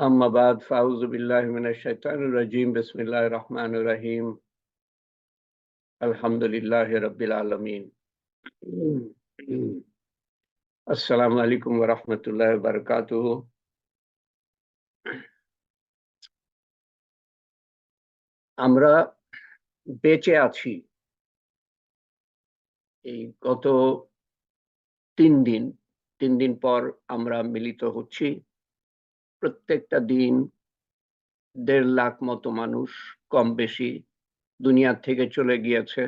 أما بعد فأعوذ بالله من الشيطان الرجيم بسم الله الرحمن الرحيم الحمد لله رب العالمين السلام عليكم ورحمة الله وبركاته আমরা বেঁচে আছি এই গত 3 দিন পর আমরা মিলিত হচ্ছি প্রত্যেকটা দিন 1.5 লাখ মতো মানুষ কম বেশি দুনিয়া থেকে চলে গিয়েছে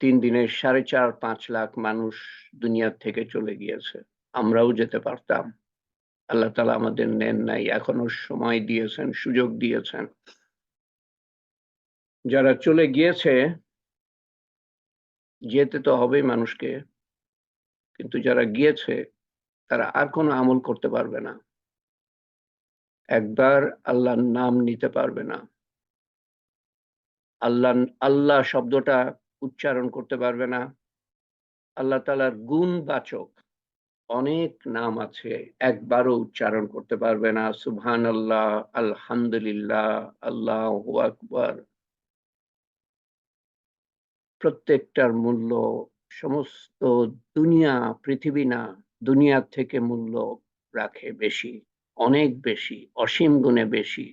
3 দিনে 4.5-5 লাখ মানুষ দুনিয়া থেকে চলে গিয়েছে আমরাও যেতে পারতাম আল্লাহ তাআলা আমাদের নেন নাই এখনো সময় দিয়েছেন সুযোগ দিয়েছেন যারা চলে গিয়েছে যেতে তো হবেই মানুষকে কিন্তু যারা গিয়েছে তারা আর কোনো আমল করতে পারবে না একবার আল্লাহর নাম নিতে পারবে না আল্লাহ শব্দটা উচ্চারণ করতে পারবে না আল্লাহ তাআলার গুণবাচক অনেক নাম আছে একবারও উচ্চারণ করতে পারবে না সুবহানাল্লাহ আলহামদুলিল্লাহ আল্লাহু আকবার প্রত্যেকটার মূল্য সমস্ত দুনিয়া পৃথিবী না দুনিয়ার থেকে মূল্য রাখে বেশি অনেক বেশি অসীম গুণে বেশি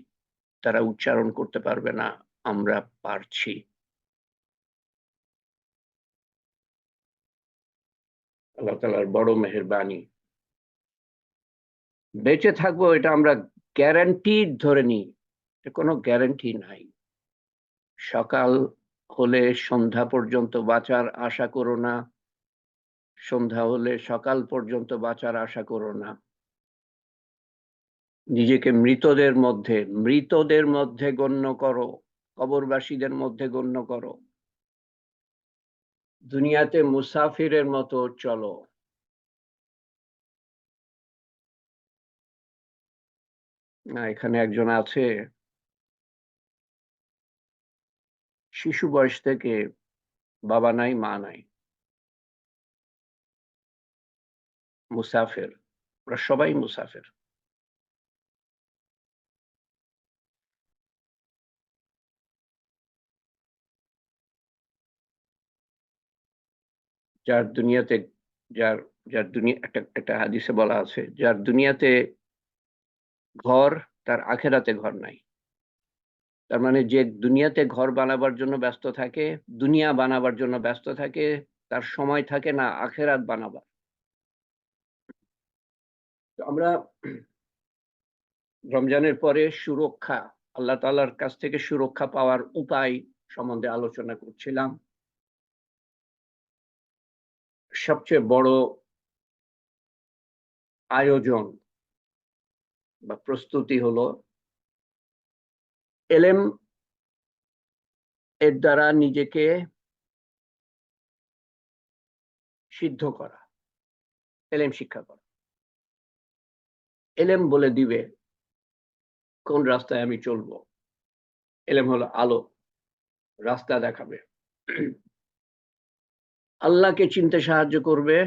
তারা উচ্চারণ করতে পারবে না আমরা পারছি আল্লাহ তাআলার বড় মেহেরবানি বেঁচে থাকবো এটা আমরা গ্যারান্টি ধরে নিই কোনো গ্যারান্টি নাই সকাল হলে সন্ধ্যা পর্যন্ত বাঁচার আশা করো না সন্ধ্যা হলে সকাল পর্যন্ত বাঁচার আশা করো না নিজেকে মৃতদের মধ্যে গণ্য করো কবরবাসীদের মধ্যে গণ্য করো দুনিয়াতে মুসাফিরের মতো চলো না এখানে একজন আছে শিশু বয়স থেকে বাবা নাই মা নাই মুসাফির ওরা সবাই মুসাফির যার দুনিয়াতে যার যার দুনিয়া একটা হাদিসে বলা আছে যার দুনিয়াতে ঘর তার আখেরাতে ঘর নাই তার মানে যে দুনিয়াতে ঘর বানাবার জন্য ব্যস্ত থাকে দুনিয়া বানাবার জন্য ব্যস্ত থাকে তার সময় থাকে না আখেরাত বানাবার আমরা রমজানের পরে সুরক্ষা আল্লাহ তাআলার কাছ থেকে সুরক্ষা পাওয়ার উপায় সম্বন্ধে আলোচনা করছিলাম সবচেয়ে বড় আয়োজন বা প্রস্তুতি হলো এলেম এর দ্বারা নিজেকে সিদ্ধ করা এলেম শিক্ষা করা এলেম বলে দিবে কোন রাস্তায় আমি চলবো এলেম হলো আলো রাস্তা দেখাবে আল্লাহকে চিনতে সাহায্য করবে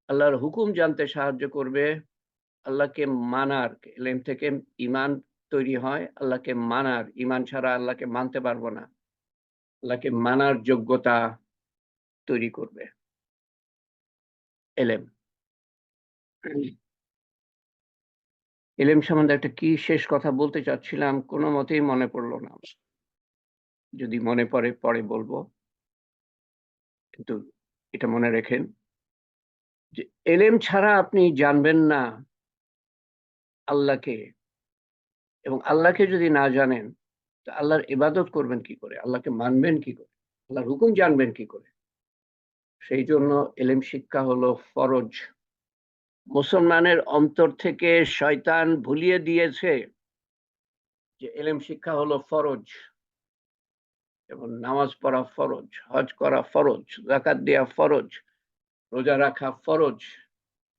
আল্লাহর হুকুম জানতে সাহায্য করবে আল্লাহকে মানার এলেম থেকে ঈমান তৈরি হয় আল্লাহকে মানার ঈমান ছাড়া আল্লাহকে মানতে পারবো না আল্লাহকে মানার যোগ্যতা তৈরি করবে এলেম এলেম সম্বন্ধে একটা কি শেষ কথা বলতে চাচ্ছিলাম কোনো মতেই মনে পড়লো না যদি মনে পড়ে পরে বলবো কিন্তু এটা মনে রেখেন যে এলেম ছাড়া আপনি জানবেন না আল্লাহকে এবং আল্লাহকে যদি না জানেন তা আল্লাহর ইবাদত করবেন কি করে আল্লাহকে মানবেন কি করে আল্লাহর হুকুম জানবেন কি করে সেই জন্য এলেম শিক্ষা হলো ফরজ মুসলমানের অন্তর থেকে শয়তান ভুলিয়ে দিয়েছে যে এলেম শিক্ষা হলো ফরজ এবং নামাজ পড়া ফরজ হজ করা ফরজ যাকাত দেওয়া ফরজ রোজা রাখা ফরজ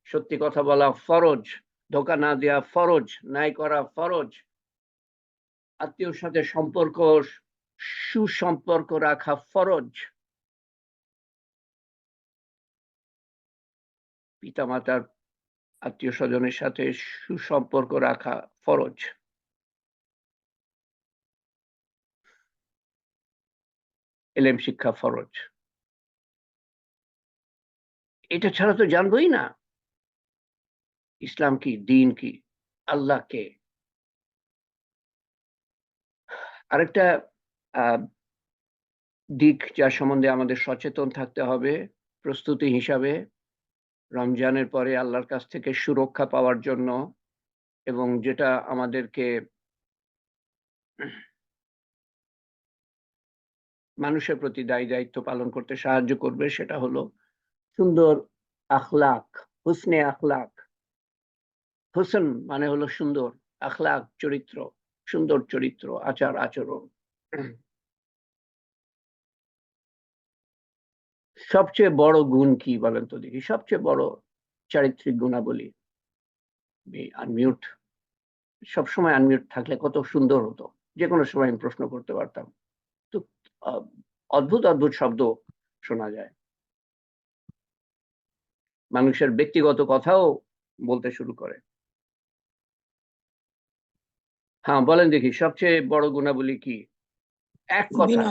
সত্যি কথা বলা ফরজ ধোঁকা না দেওয়া ফরজ ন্যায় করা ফরজ আত্মীয়র সাথে সুসম্পর্ক রাখা ফরজ পিতামাতার আত্মীয় স্বজনের সাথে সুসম্পর্ক রাখা ফরজ। এলেম শিক্ষা ফরজ। এটা ছাড়া তো জানবোই না ইসলাম কি, দিন কি, আল্লাহ কে। আরেকটা দিক যার সম্বন্ধে আমাদের সচেতন থাকতে হবে প্রস্তুতি হিসাবে, রমজানের পরে আল্লাহর কাছ থেকে সুরক্ষা পাওয়ার জন্য এবং যেটা আমাদেরকে মানুষের প্রতি দায়িত্ব পালন করতে সাহায্য করবে, সেটা হলো সুন্দর আখলাক, হুসনে আখলাক। হুসন মানে হলো সুন্দর, আখলাক চরিত্র, সুন্দর চরিত্র, আচার আচরণ। সবচেয়ে বড় গুণ কি বলেন তো দেখি? সবচেয়ে বড় চারিত্রিক গুণাবলী। আনমিউট, সবসময় আনমিউট থাকলে কত সুন্দর হতো, যে কোনো সময় আমি প্রশ্ন করতে পারতাম। তো অদ্ভুত অদ্ভুত শব্দ শোনা যায়, মানুষের ব্যক্তিগত কথাও বলতে শুরু করে। হ্যাঁ বলেন দেখি, সবচেয়ে বড় গুণাবলী কি? এক কথা,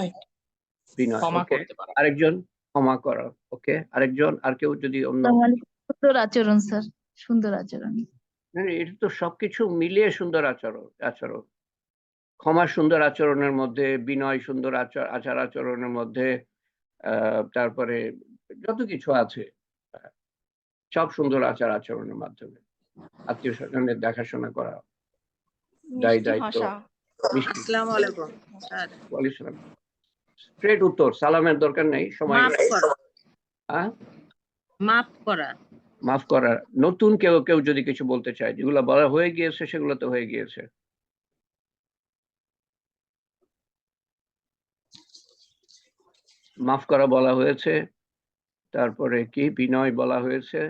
বিনয়। ওকে, আরেকজন? ক্ষমা করা। ওকে, আরেকজন? আর কেউ যদি অন্য? সুন্দর আচরণ স্যার, সুন্দর আচরণ। এটা তো সবকিছু মিলিয়ে সুন্দর আচরণ। ক্ষমা সুন্দর আচরণের মধ্যে, বিনয় সুন্দর আচার আচরণের মধ্যে, তারপরে যত কিছু আছে সব সুন্দর আচার আচরণের মাধ্যমে। আত্মীয় স্বজনের দেখাশোনা করা, দায়িত্ব। আসসালামু আলাইকুম স্যার। ওয়ালাইকুম সালাম। স্ট্রেট উত্তর, সালামের দরকার নেই, সময়। মাফ করা। মাফ করা। নতুন কেউ যদি কিছু বলতে চায়, যেগুলো বলা হয়ে গিয়েছে সেগুলো তো হয়ে গিয়েছে। মাফ করা বলা হয়েছে, তারপরে কি বিনয় বলা হয়েছে,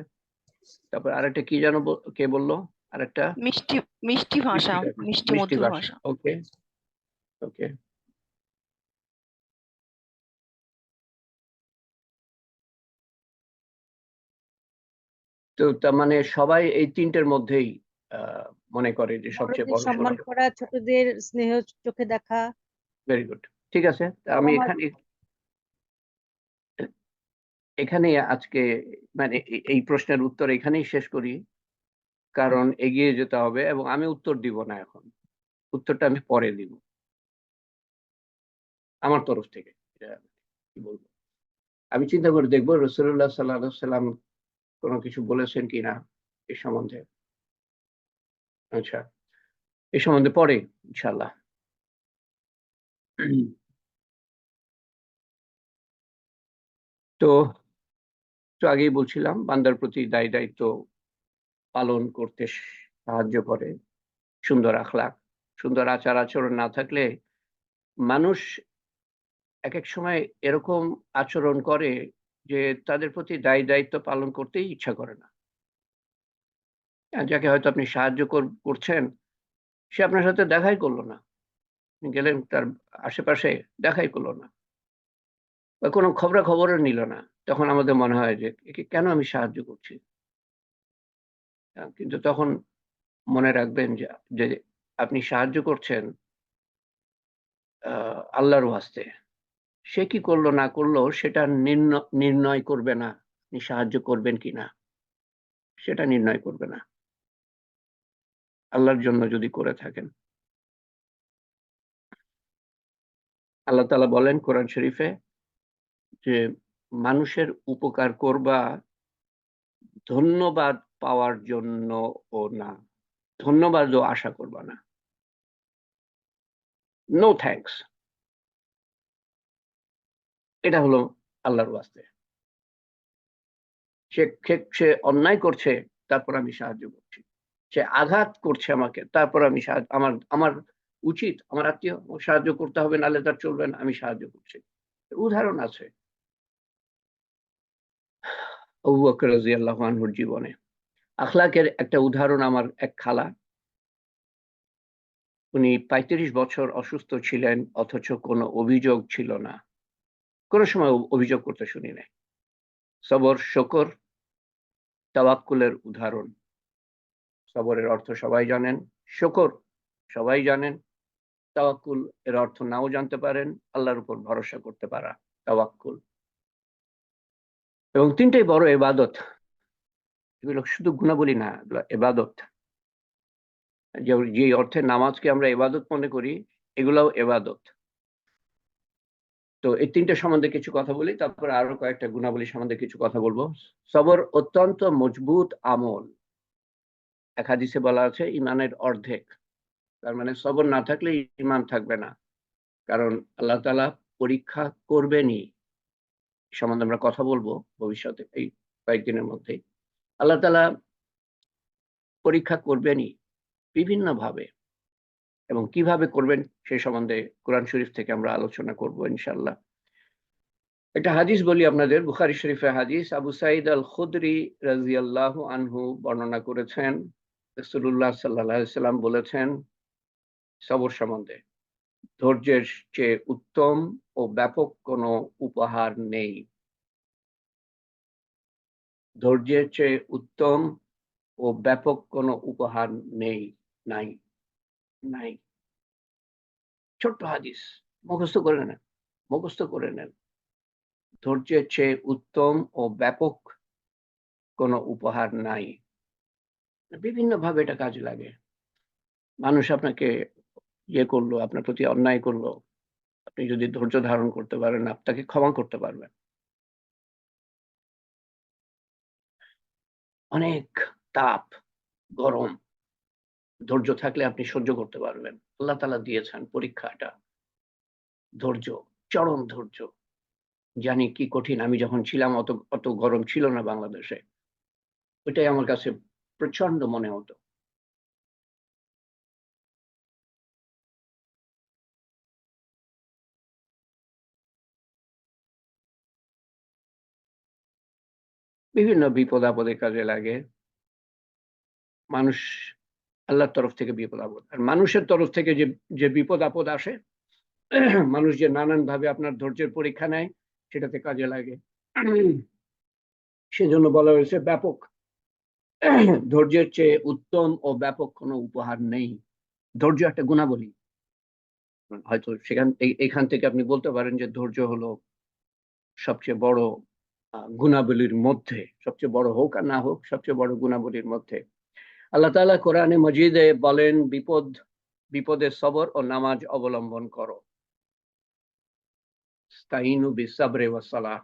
তারপর আরেকটা কি যেন কে বললো? আরেকটা মিষ্টি ভাষা, মিষ্টি মধুর ভাষা। ওকে ওকে। তো তার মানে সবাই এই তিনটের মধ্যেই মনে করে যে সবচেয়ে বড় সম্মান করা, ছোটদের স্নেহ চোখে দেখা। ভেরি গুড, ঠিক আছে। আমি এখানে আজকে মানে এই প্রশ্নের উত্তর এখানেই শেষ করি, কারণ এগিয়ে যেতে হবে এবং আমি উত্তর দিব না এখন, উত্তরটা আমি পরে দিব আমার তরফ থেকে। কি বলবো, আমি চিন্তা করে দেখবো রাসূলুল্লাহ সাল্লাল্লাহু আলাইহি সাল্লাম কোনো কিছু বলেছেন কিনা এই সম্বন্ধে। আচ্ছা, এই সম্বন্ধে পরে ইনশাআল্লাহ। তো আগেই বলছিলাম, বান্দার প্রতি দায়িত্ব পালন করতে সাহায্য করে সুন্দর আখলাক। সুন্দর আচার আচরণ না থাকলে মানুষ এক এক সময় এরকম আচরণ করে যে তাদের প্রতি দায়িত্ব পালন করতেই ইচ্ছা করে না। যাকে হয়তো আপনি সাহায্য করছেন, সে আপনার সাথে দেখাই করলো না, গেলেন তার আশেপাশে, দেখাই করলো না, বা কোনো খবরও নিল না। তখন আমাদের মনে হয় যে একে কেন আমি সাহায্য করছি। কিন্তু তখন মনে রাখবেন যে আপনি সাহায্য করছেন আল্লাহর ওয়াস্তে। সে কি করলো না করলো সেটা নির্ণয় করবে না আপনি সাহায্য করবেন কিনা, সেটা নির্ণয় করবে না। আল্লাহর জন্য যদি করে থাকেন, আল্লাহ তাআলা বলেন কোরআন শরীফে যে মানুষের উপকার করবা ধন্যবাদ পাওয়ার জন্য ও না, ধন্যবাদও আশা করবা না। নো থ্যাঙ্কস, এটা হলো আল্লাহর ওয়াস্তে। সে অন্যায় করছে, তারপর আমি সাহায্য করছি। সে আঘাত করছে আমাকে, তারপর আমি আমার উচিত, আমার আত্মীয় সাহায্য করতে হবে, নাহলে তার চলবে না, আমি সাহায্য করছি। উদাহরণ আছে আবু বকর রাদিয়াল্লাহু আনহুর জীবনে। আখলাকের একটা উদাহরণ, আমার এক খালা, উনি ৩৫ বছর অসুস্থ ছিলেন, অথচ কোনো অভিযোগ ছিল না, কোনো সময় অভিযোগ করতে শুনি নাই। সবর, শকর, তাওয়াক্কুলের উদাহরণ। সবরের অর্থ সবাই জানেন, শুকর সবাই জানেন, তাওয়াক্কুল এর অর্থ নাও জানতে পারেন, আল্লাহর উপর ভরসা করতে পারা, তাওয়াক্কুল। এবং তিনটাই বড় ইবাদত, এগুলো শুধু গুণাবলী না, এগুলো ইবাদত। যে অর্থে নামাজকে আমরা ইবাদত মনে করি, এগুলাও ইবাদত। তো এই তিনটে সম্বন্ধে কিছু কথা বলি, তারপরে আরো কয়েকটা গুণাবলী সম্বন্ধে কিছু কথা বলবো। সবর অত্যন্ত মজবুত আমল। এক হাদিসে বলা আছে ইমানের অর্ধেক। তার মানে সবর না থাকলে ইমান থাকবে না, কারণ আল্লাহ তাআলা পরীক্ষা করবেনই। সম্বন্ধে আমরা কথা বলবো ভবিষ্যতে, এই কয়েকদিনের মধ্যেই। আল্লাহ তাআলা পরীক্ষা করবেনই বিভিন্ন ভাবে, এবং কিভাবে করবেন সেই সম্বন্ধে কোরআন শরীফ থেকে আমরা আলোচনা করব ইনশাআল্লাহ। একটা হাদিস বলি আপনাদের, বুখারী শরীফের হাদিস। আবু সাঈদ আল খুদরি রাদিয়াল্লাহু আনহু বর্ণনা করেছেন, রাসূলুল্লাহ সাল্লাল্লাহু আলাইহি সাল্লাম বলেছেন সবর সম্বন্ধে, ধৈর্যের চেয়ে উত্তম ও ব্যাপক কোনো উপহার নেই। ধৈর্যের চেয়ে উত্তম ও ব্যাপক কোনো উপহার নেই, নাই, নাই। ছোট্ট হাদিস, মুখস্থ করে নেন, মুখস্থ করে নেন। ধৈর্যের চেয়ে উত্তম ও ব্যাপক কোনো উপহার নাই। বিভিন্ন ভাবে এটা কাজে লাগে। মানুষ আপনাকে করলো, আপনার প্রতি অন্যায় করলো, আপনি যদি ধৈর্য ধারণ করতে পারেন, আপনাকে ক্ষমা করতে পারবেন। অনেক তাপ, গরম, ধৈর্য থাকলে আপনি সহ্য করতে পারবেন। আল্লাহ তাআলা দিয়েছেন পরীক্ষাটা, ধৈর্য, চরম ধৈর্য। জানি কি কঠিন। আমি যখন ছিলাম অত অত গরম ছিল না বাংলাদেশে, ওইটাই আমার কাছে প্রচন্ড মনে হতো। বিভিন্ন বিপদ আপদে কাজে লাগে। মানুষ আল্লাহর তরফ থেকে বিপদ আপদ, আর মানুষের তরফ থেকে যে যে বিপদ আপদ আসে, মানুষ যে নানান ভাবে আপনার ধৈর্যের পরীক্ষা নেয়, সেটাতে কাজে লাগে। সেজন্য বলা হয়েছে ব্যাপক, ধৈর্যের চেয়ে উত্তম ও ব্যাপক কোনো উপহার নেই। ধৈর্য একটা গুণাবলী। হয়তো এখান থেকে আপনি বলতে পারেন যে ধৈর্য হলো সবচেয়ে বড় গুণাবলীর মধ্যে, সবচেয়ে বড় হোক আর না হোক, সবচেয়ে বড় গুণাবলীর মধ্যে। আল্লাহ তাআলা কোরআনে মজিদে বলেন, বিপদে সবর ও নামাজ অবলম্বন করো। ইস্তাইনু বিসসাবরি ওয়াস সালাহ।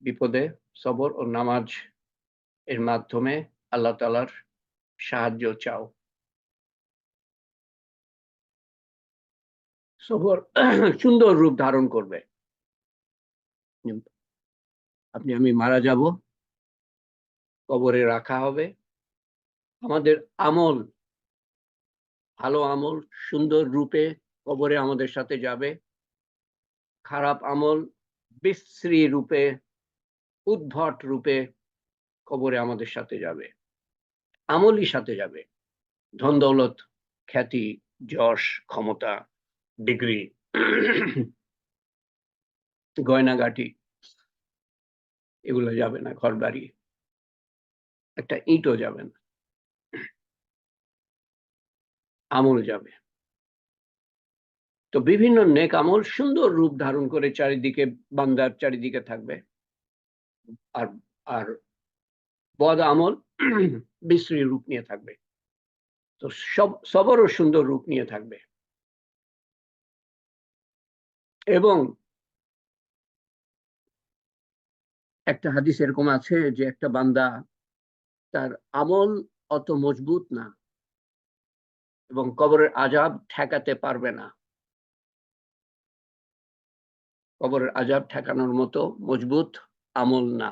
বিপদে সবর ও নামাজ এর মাধ্যমে আল্লাহ তাআলার সাহায্য চাও। সবর সুন্দর রূপ ধারণ করবে। আমি মারা যাব, কবরে রাখা হবে, আমাদের আমল, ভালো আমল সুন্দর রূপে কবরে আমাদের সাথে যাবে, খারাপ আমল বিশ্রী রূপে, উদ্ভট রূপে কবরে আমাদের সাথে যাবে। আমলই সাথে যাবে, ধন দৌলত, খ্যাতি, যশ, ক্ষমতা, ডিগ্রি, গয়নাগাটি, এগুলো যাবে না। ঘর বাড়ি, একটা ইটও যাবে না, আমল যাবে। তো বিভিন্ন নেক আমল সুন্দর রূপ ধারণ করে চারিদিকে, বান্দার চারিদিকে থাকবে, আর আর বদ আমল বিশ্রী রূপ নিয়ে থাকবে। তো সবরও সুন্দর রূপ নিয়ে থাকবে। এবং একটা হাদিস এরকম আছে যে একটা বান্দা, তার আমল অত মজবুত না এবং কবরের আযাব ঠেকাতে পারবে না। কবরের আযাব ঠেকানোর মতো মজবুত আমল না,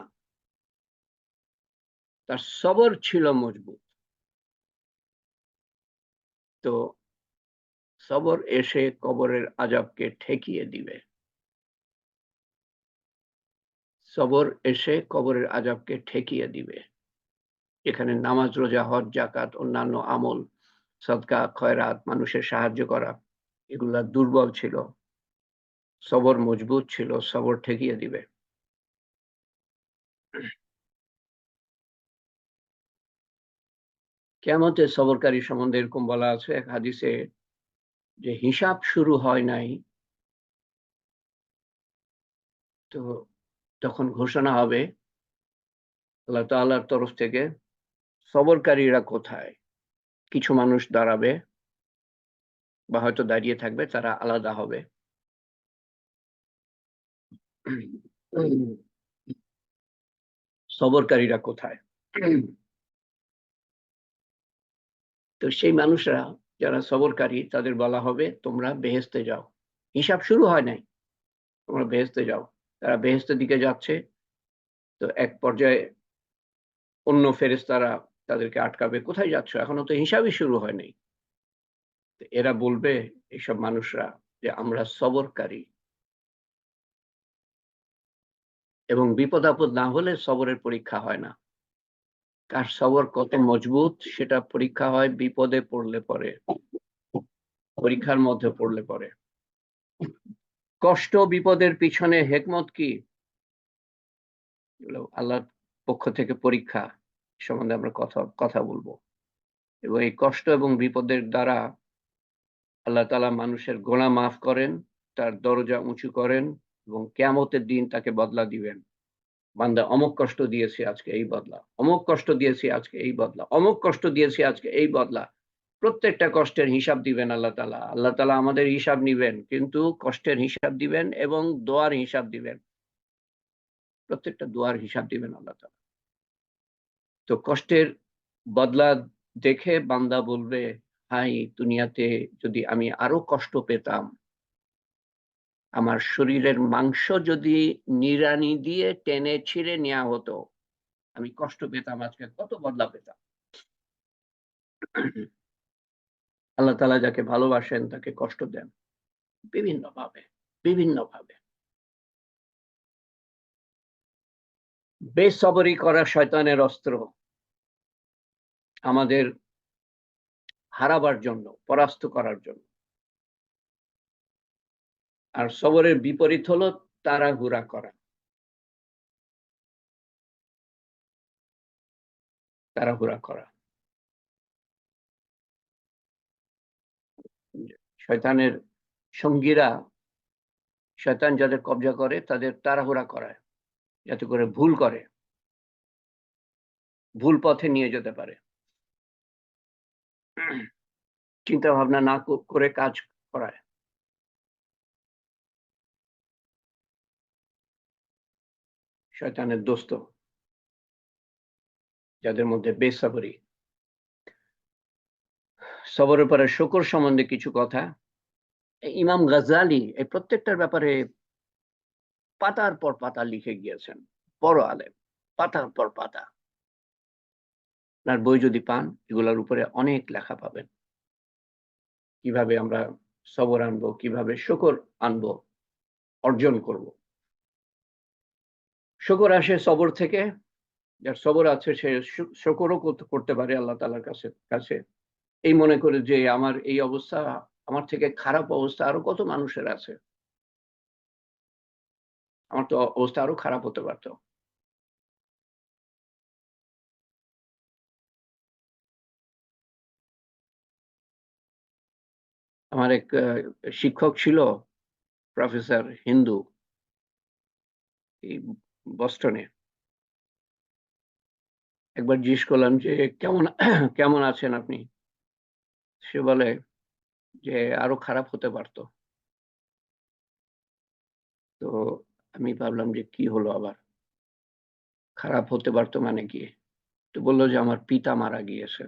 তার সবর ছিল মজবুত। তো সবর এসে কবরের আযাবকে ঠেকিয়ে দিবে। সবর এসে কবরের আযাবকে ঠেকিয়ে দিবে। এখানে নামাজ, রোজা, হজ, যাকাত, অন্যান্য আমল, সদকা, খয়রাত, মানুষের সাহায্য করা, এগুলা দুর্বল ছিল। সবর মজবুত ছিল, সবর ঠেকিয়ে দিবে। কিয়ামতে সবরকারী সম্বন্ধে এরকম বলা আছে এক হাদিসে যে হিসাব শুরু হয় নাই, তো তখন ঘোষণা হবে আল্লাহ তাআলার তরফ থেকে, সবরকারীরা কোথায়? কিছু মানুষ দাঁড়াবে বা হয়তো দাঁড়িয়ে থাকবে, তারা আলাদা হবে। সবরকারীরা কোথায়? তো সেই মানুষরা যারা সবরকারী তাদের বলা হবে তোমরা বেহেশতে যাও, হিসাব শুরু হয় নাই, তোমরা বেহেশতে যাও। তারা বেহেশতের দিকে যাচ্ছে, তো এক পর্যায়ে অন্য ফেরেশতারা তাদেরকে আটকাবে, কোথায় যাচ্ছ, এখনো তো হিসাবই শুরু হয় নাই। এরা বলবে, এইসব মানুষরা, যে আমরা সবরকারী, এবং বিপদ আপদ না হলে সবরের পরীক্ষা হয় না। কার সবর কত মজবুত সেটা পরীক্ষা হয় বিপদে পড়লে পরে, পরীক্ষার মধ্যে পড়লে পরে। কষ্ট বিপদের পিছনে হেকমত কি? আল্লাহর পক্ষ থেকে পরীক্ষা সম্বন্ধে আমরা কথা বলবো। এবং এই কষ্ট এবং বিপদের দ্বারা আল্লাহ তাআলা মানুষের গুনাহ মাফ করেন, তার দরজা উঁচু করেন, এবং কিয়ামতের দিন তাকে বদলা দিবেন। বান্দা অমুক কষ্ট দিয়েছি, আজকে এই বদলা, অমুক কষ্ট দিয়েছি, আজকে এই বদলা, অমুক কষ্ট দিয়েছি, আজকে এই বদলা। প্রত্যেকটা কষ্টের হিসাব দিবেন আল্লাহ তাআলা। আল্লাহ তাআলা আমাদের হিসাব নিবেন, কিন্তু কষ্টের হিসাব দিবেন এবং দোয়ার হিসাব দিবেন। প্রত্যেকটা দোয়ার হিসাব দিবেন আল্লাহ তাআলা। তো কষ্টের বদলা দেখে বান্দা বলবে, হাই দুনিয়াতে যদি আমি আরো কষ্ট পেতাম, আমার শরীরের মাংস যদি নিড়ানি দিয়ে টেনে ছিঁড়ে নেওয়া হতো, আমি কষ্ট পেতাম, আজকে কত বদলা পেতাম। আল্লাহ তাআলা যাকে ভালোবাসেন তাকে কষ্ট দেন বিভিন্নভাবে, বিভিন্নভাবে। বেসবরি করা শয়তানের অস্ত্র, আমাদের হারাবার জন্য, পরাস্ত করার জন্য। আর সবরের বিপরীত হলো তাড়াহুড়া করা, তাড়াহুড়া করা। শয়তানের সঙ্গীরা, শয়তান যাদের কবজা করে তাদের তাড়াহুড়া করায়, যাতে করে ভুল করে, ভুল পথে নিয়ে যেতে পারে, চিন্তা ভাবনা না করে কাজ করায়। শয়তানের দোস্ত যাদের মধ্যে বেসবরি। সবরের পরে শুকর সম্বন্ধে কিছু কথা। ইমাম গাজ্জালি এই প্রত্যেকটার ব্যাপারে পাতার পর পাতা লিখে গিয়েছেন, বড় আলেম, পাতার পর পাতা। আপনার বই যদি পান, এগুলোর উপরে অনেক লেখা পাবেন, কিভাবে আমরা সবর আনবো, কিভাবে শুকর আনবো, অর্জন করব। শুকর আসে সবর থেকে, যার সবর আছে সে শুকরও করতে পারে আল্লাহ তাআলার কাছে, এই মনে করে যে আমার এই অবস্থা, আমার থেকে খারাপ অবস্থা আরো কত মানুষের আছে, আমার তো অবস্থা আরো খারাপ হতে পারতো। আমার এক শিক্ষক ছিল, প্রফেসর হিন্দু, এই বস্টনে। একবার জিজ্ঞেস করলাম যে কেমন কেমন আছেন আপনি? সে বলে যে আরো খারাপ হতে পারতো। তো আমি ভাবলাম যে কি হলো আবার, খারাপ হতে পারতো মানে কি? তো বললো যে আমার পিতা মারা গিয়েছে,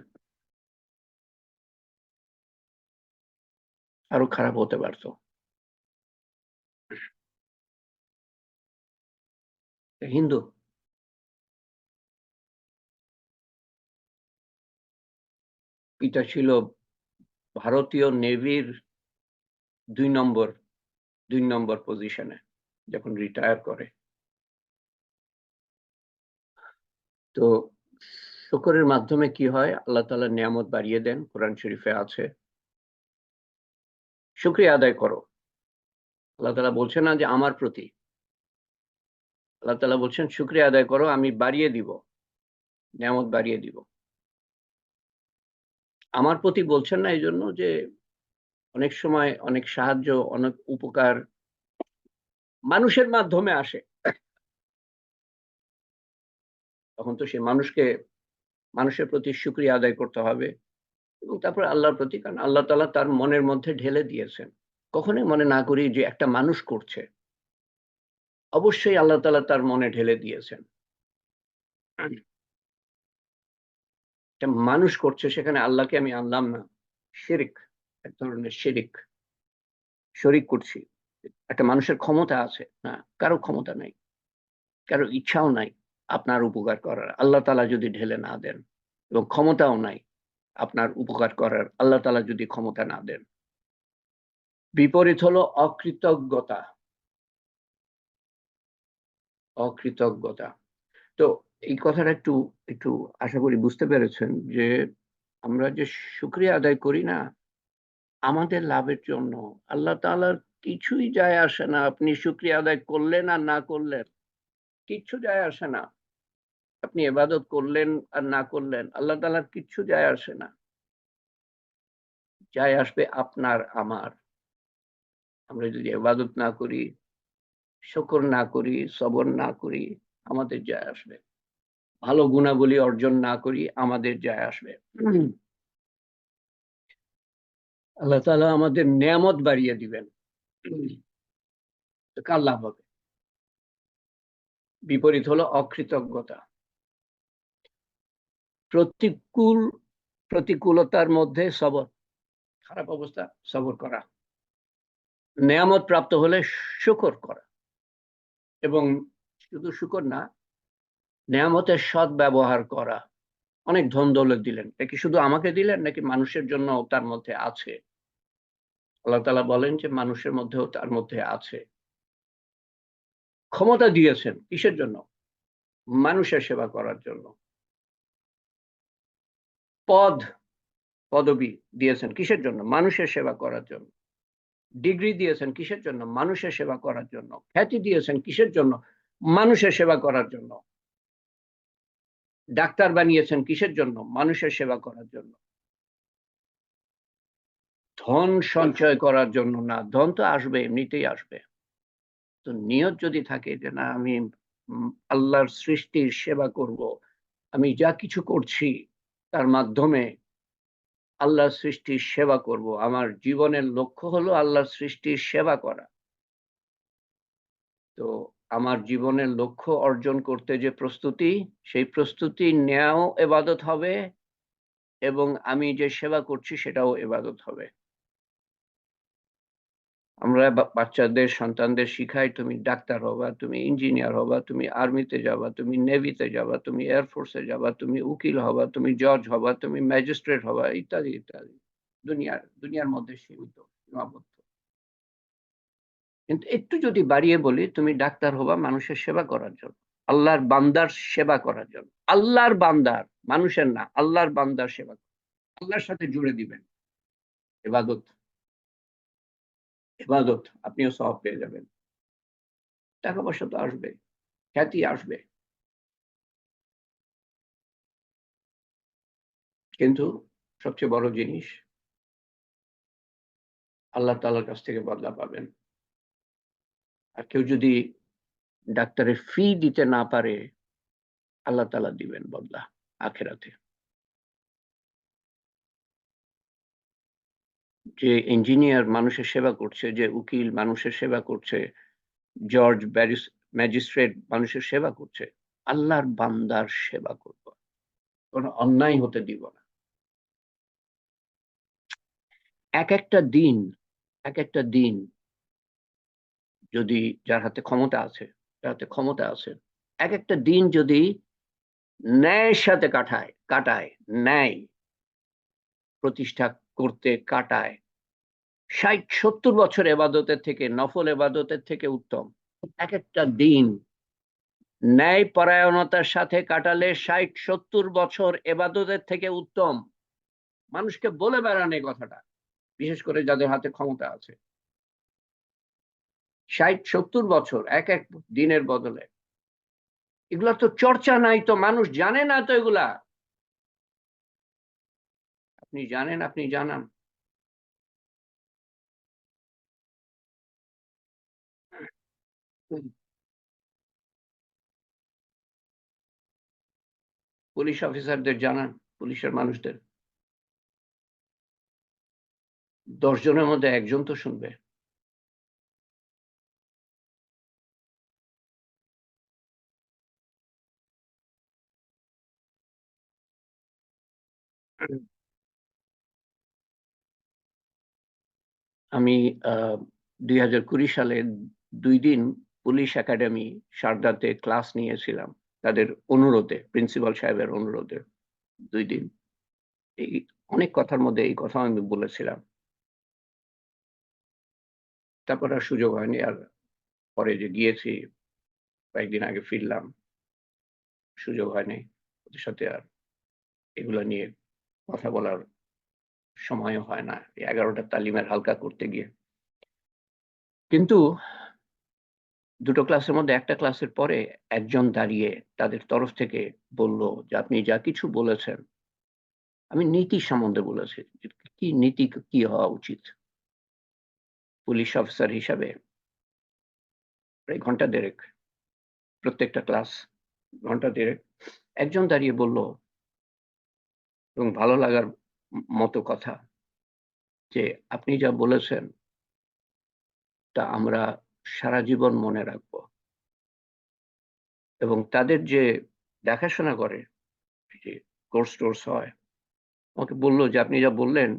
আরো খারাপ হতে পারতো। হিন্দু, পিতা ছিল ভারতীয় নেভির 2 নম্বর পজিশনে, যখন রিটায়ার করে। তো শুকরের মাধ্যমে কি হয়, আল্লাহ তাআলা নিয়ামত বাড়িয়ে দেন, কোরআন শরীফে আছে, শুকরিয়া আদায় করো। আল্লাহ তাআলা বলছেন না যে আমার প্রতি, আল্লাহ তাআলা বলছেন শুকরিয়া আদায় করো, আমি বাড়িয়ে দিব, নিয়ামত বাড়িয়ে দিব। আমার প্রতি বলছেন না এই জন্য যে অনেক সময় অনেক সাহায্য, অনেক উপকার মানুষের মাধ্যমে আসে। তখন তো সে মানুষের প্রতি শুকরিয়া আদায় করতে হবে এবং তারপর আল্লাহর প্রতি, কারণ আল্লাহ তাআলা তার মনের মধ্যে ঢেলে দিয়েছেন। কখনোই মনে না করি যে একটা মানুষ করছে। অবশ্যই আল্লাহ তাআলা তার মনে ঢেলে দিয়েছেন। একটা মানুষ করছে, সেখানে আল্লাহকে আমি আনলাম না। শিরক, এক ধরনের শিরক। শরিক করছি। একটা মানুষের ক্ষমতা আছে? না, কারো ক্ষমতা নাই। কারো ইচ্ছাও নাই আপনার উপকার করার, আল্লাহ তাআলা যদি ঢেলে না দেন, এবং ক্ষমতাও নাই আপনার উপকার করার, আল্লাহ তাআলা যদি ক্ষমতা না দেন। বিপরীত হলো অকৃতজ্ঞতা। অকৃতজ্ঞতা। তো এই কথাটা একটু একটু আশা করি বুঝতে পেরেছেন যে আমরা যে শুকরিয়া আদায় করি না আমাদের লাভের জন্য, আল্লাহ তাআলার কিছুই যায় আসে না আপনি শুকরিয়া আদায় করলেন আর না করলেন, কিচ্ছু যায় আসে না। আপনি ইবাদত করলেন আর না করলেন, আল্লাহ তাআলার কিচ্ছু যায় আসে না। যায় আসবে আপনার আমার। আমরা যদি ইবাদত না করি, শুকর না করি, সবর না করি, আমাদের যায় আসবে। ভালো গুণাবলী অর্জন না করি, আমাদের যায় আসবে। আল্লাহ তাআলা আমাদের নেয়ামত বাড়িয়ে দিবেন। তো কার লাভ হবে? বিপরীত হলো অকৃতজ্ঞতা। প্রতিকূলতার মধ্যে সবর, খারাপ অবস্থা সবর করা। নেয়ামত প্রাপ্ত হলে শুকর করা, এবং শুধু শুকর না, নেয়ামতের সৎ ব্যবহার করা। অনেক ধন দৌলত দিলেন, এটা কি শুধু আমাকে দিলেন নাকি মানুষের জন্য তার মধ্যে আছে? আল্লাহ তাআলা বলেন যে মানুষের মধ্যেও তার মধ্যে আছে। ক্ষমতা দিয়েছেন কিসের জন্য? মানুষের সেবা করার জন্য। পদবি দিয়েছেন কিসের জন্য? মানুষের সেবা করার জন্য। ডিগ্রি দিয়েছেন কিসের জন্য? মানুষের সেবা করার জন্য। খ্যাতি দিয়েছেন কিসের জন্য? মানুষের সেবা করার জন্য। ডাক্তার বানিয়েছেন কিসের জন্য? মানুষের সেবা করার জন্য। ধন সঞ্চয় করার জন্য না। ধন তো আসবে, এমনিতেই আসবে। তো নিয়ত যদি থাকে যে না, আমি আল্লাহর সৃষ্টির সেবা করব, আমি যা কিছু করছি তার মাধ্যমে আল্লাহর সৃষ্টির সেবা করব, আমার জীবনের লক্ষ্য হলো আল্লাহর সৃষ্টির সেবা করা। তো আমার জীবনের লক্ষ্য অর্জন করতে যে প্রস্তুতি, সেই প্রস্তুতি নেওয়াও ইবাদত হবে, এবং আমি যে সেবা করছি সেটাও ইবাদত হবে। আমরা বাচ্চাদের, সন্তানদের শিখাই তুমি ডাক্তার হবা, তুমি ইঞ্জিনিয়ার হবা, তুমি আর্মিতে যাবা, তুমি নেভিতে যাবা, তুমি এয়ারফোর্সে যাবা, তুমি উকিল হবা, তুমি জজ হবা, তুমি ম্যাজিস্ট্রেট হবা, ইত্যাদি ইত্যাদি। দুনিয়ার মধ্যে সীমাবদ্ধ। কিন্তু একটু যদি বাড়িয়ে বলি, তুমি ডাক্তার হবা মানুষের সেবা করার জন্য, আল্লাহর বান্দার সেবা করার জন্য। আল্লাহর বান্দার, মানুষের না, আল্লাহর বান্দার সেবা, আল্লাহর সাথে জুড়ে দিবেন। ইবাদত, ইবাদত, আপনিও সওয়াব পেয়ে যাবেন। টাকা পয়সা তো আসবে, খ্যাতি আসবে, কিন্তু সবচেয়ে বড় জিনিস আল্লাহ তাআলার কাছ থেকে বদলা পাবেন। আর কেউ যদি ডাক্তারের ফি দিতে না পারে, আল্লাহ তাআলা দিবেন বদলা আখিরাতে। যে ইঞ্জিনিয়ার মানুষের সেবা করছে, যে উকিল মানুষের সেবা করছে, জজ, ম্যাজিস্ট্রেট মানুষের সেবা করছে, আল্লাহর বান্দার সেবা করব, কোনো অন্যায় হতে দিব না। এক একটা দিন যদি যার হাতে ক্ষমতা আছে, এক একটা দিন যদি ন্যায়ের সাথে কাটায়, ন্যায় প্রতিষ্ঠা করতে কাটায়, ৬০-৭০ বছর ইবাদতের থেকে, নফল ইবাদতের থেকে উত্তম। এক একটা দিন ন্যায় পরায়ণতার সাথে কাটালে ৬০-৭০ বছর ইবাদতের থেকে উত্তম। মানুষকে বলে বেড়ান এই কথাটা, বিশেষ করে যাদের হাতে ক্ষমতা আছে। ৬০-৭০ বছর এক এক দিনের বদলে, এগুলা তো চর্চা নাই, তো মানুষ জানে না তো এগুলা। আপনি জানেন, আপনি জানান। পুলিশ অফিসারদের জানান, পুলিশের মানুষদের। 10 জনের মধ্যে একজন তো শুনবে। আমি 2020 সালে 2 দিন পুলিশ একাডেমি সারদাতে ক্লাস নিয়েছিলাম তাদের অনুরোধে, প্রিন্সিপাল সাহেবের অনুরোধে 2 দিন। এই অনেক কথার মধ্যে এই কথা আমি বলেছিলাম। তারপর আর সুযোগ হয়নি। আর পরে যে গিয়েছি, কয়েকদিন আগে ফিরলাম, সুযোগ হয়নি ওদের সাথে আর এগুলো নিয়ে কথা বলার সময়ও হয় না 11টা তালিমের হালকা করতে গিয়ে। কিন্তু দুটো ক্লাসের মধ্যে একটা ক্লাসের পরে একজন দাঁড়িয়ে তাদের তরফ থেকে বলল যে আপনি যা কিছু বলেছেন, আমি নীতি সম্বন্ধে বলেছি, কি নীতি, কি হওয়া উচিত পুলিশ অফিসার হিসাবে। প্রায় ঘন্টা দেড়েক, প্রত্যেকটা ক্লাস ঘন্টা দেড়েক একজন দাঁড়িয়ে বলল, এবং ভালো লাগার মতো কথা, যে আপনি যা বলেছেন তা আমরা সারা জীবন মনে রাখব। এবং তাদের যে দেখাশোনা করে, যে কোর্স টোর্স হয়, আমাকে বললো যে আপনি যা বললেন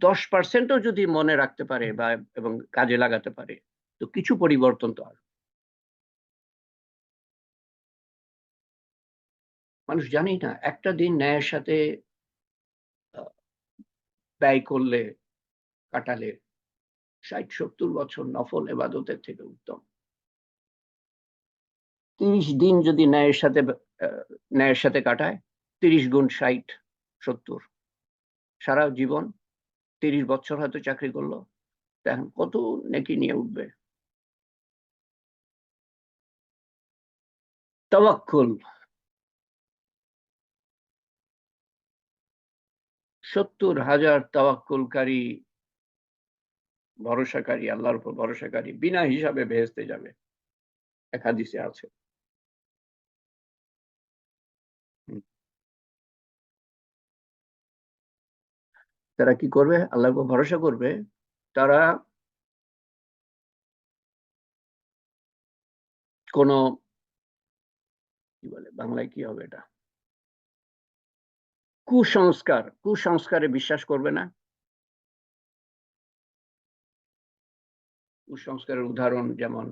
10%ও যদি মনে রাখতে পারে বা এবং কাজে লাগাতে পারে তো কিছু পরিবর্তন তো আসবে। মানুষ জানেই না একটা দিন ন্যায়ের সাথে ব্যয় করলে, কাটালে 60-70 বছর নফল এবাদতের থেকে উত্তম। 30 দিন যদি ন্যায়ের সাথে কাটায়, 30 গুণ 60-70, সারা জীবন 30 বছর হয়তো চাকরি করলো, এখন কত নেকি নিয়ে উঠবে। তাওয়াক্কুল, 70,000 তাওয়াক্কুলকারী, ভরসাকারী, আল্লাহর উপর ভরসাকারী বিনা হিসাবে বেহেশতে যাবে, এক হাদিসে আছে। তারা কি করবে? আল্লাহর উপর ভরসা করবে। তারা কোন, কি বলে বাংলায়, কি হবে এটা, কুসংস্কারে বিশ্বাস করবে না। কুসংস্কারের উদাহরণ যেমন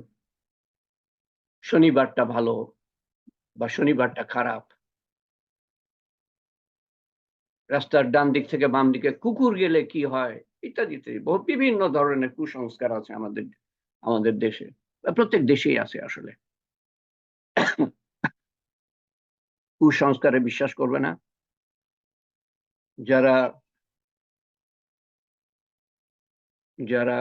শনিবারটা ভালো বা শনিবারটা খারাপ, রাস্তার ডান দিক থেকে বাম দিকে কুকুর গেলে কি হয়, ইত্যাদি ইত্যাদি বিভিন্ন ধরনের কুসংস্কার আছে আমাদের দেশে, প্রত্যেক দেশেই আছে আসলে। কুসংস্কারে বিশ্বাস করবে না। যারা যারা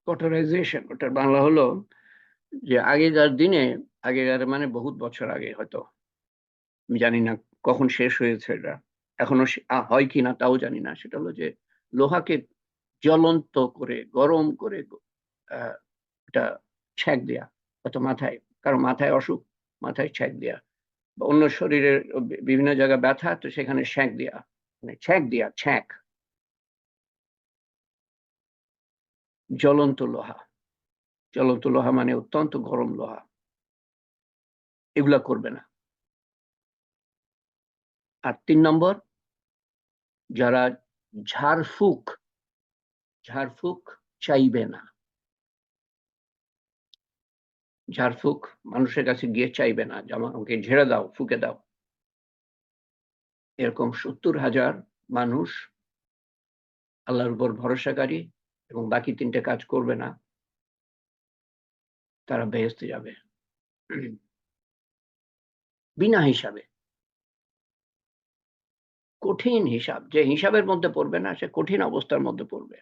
কটোরাইজেশন, ওটার বাংলা হলো যে আগেকার মানে বহুত বছর আগে, হয়তো আমি জানি না কখন শেষ হয়েছে এটা, এখনো হয় কিনা তাও জানি না। সেটা হলো যে লোহাকে জ্বলন্ত করে, গরম করে এটা ছ্যাঁক দেয়া, হয়তো মাথায়, কারো মাথায় অসুখ, মাথায় ছ্যাঁক দেয়া, বা অন্য শরীরের বিভিন্ন জায়গায় ব্যথা, তো সেখানে ছ্যাঁক দেয়া, মানে ছ্যাঁক, জ্বলন্ত লোহা। জ্বলন্ত লোহা মানে অত্যন্ত গরম লোহা, এগুলা করবে না। আর 3 নম্বর, যারা ঝাড়ফুঁক চাইবে না। ঝাড়ফুঁক মানুষের কাছে গিয়ে চাইবে না, যে আমাকে ঝেড়ে দাও, ফুঁকে দাও। এরকম 70,000 মানুষ আল্লাহর উপর ভরসাকারী এবং বাকি 3টে কাজ করবে না, তারা বেহেশতে যাবে বিনা হিসাবে। কঠিন হিসাব, যে হিসাবের মধ্যে পড়বে না সে কঠিন অবস্থার মধ্যে পড়বে।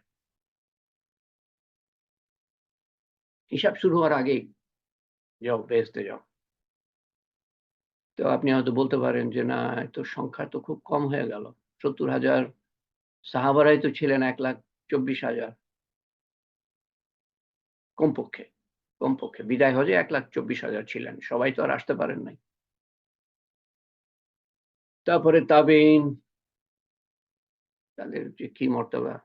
হিসাব শুরু হওয়ার আগেই যাও বেহেশতে যাও। তো আপনি হয়তো বলতে পারেন যে না, এত সংখ্যা তো খুব কম হয়ে গেল। 70,000 সাহাবারাই তো ছিলেন 1,24,000 কমপক্ষে। কমপক্ষে বিদায় হজে 1,24,000 ছিলেন, সবাই তো আর আসতে পারেন নাই। তারপরে তাবেঈন, তাদের যে কি মর্তবা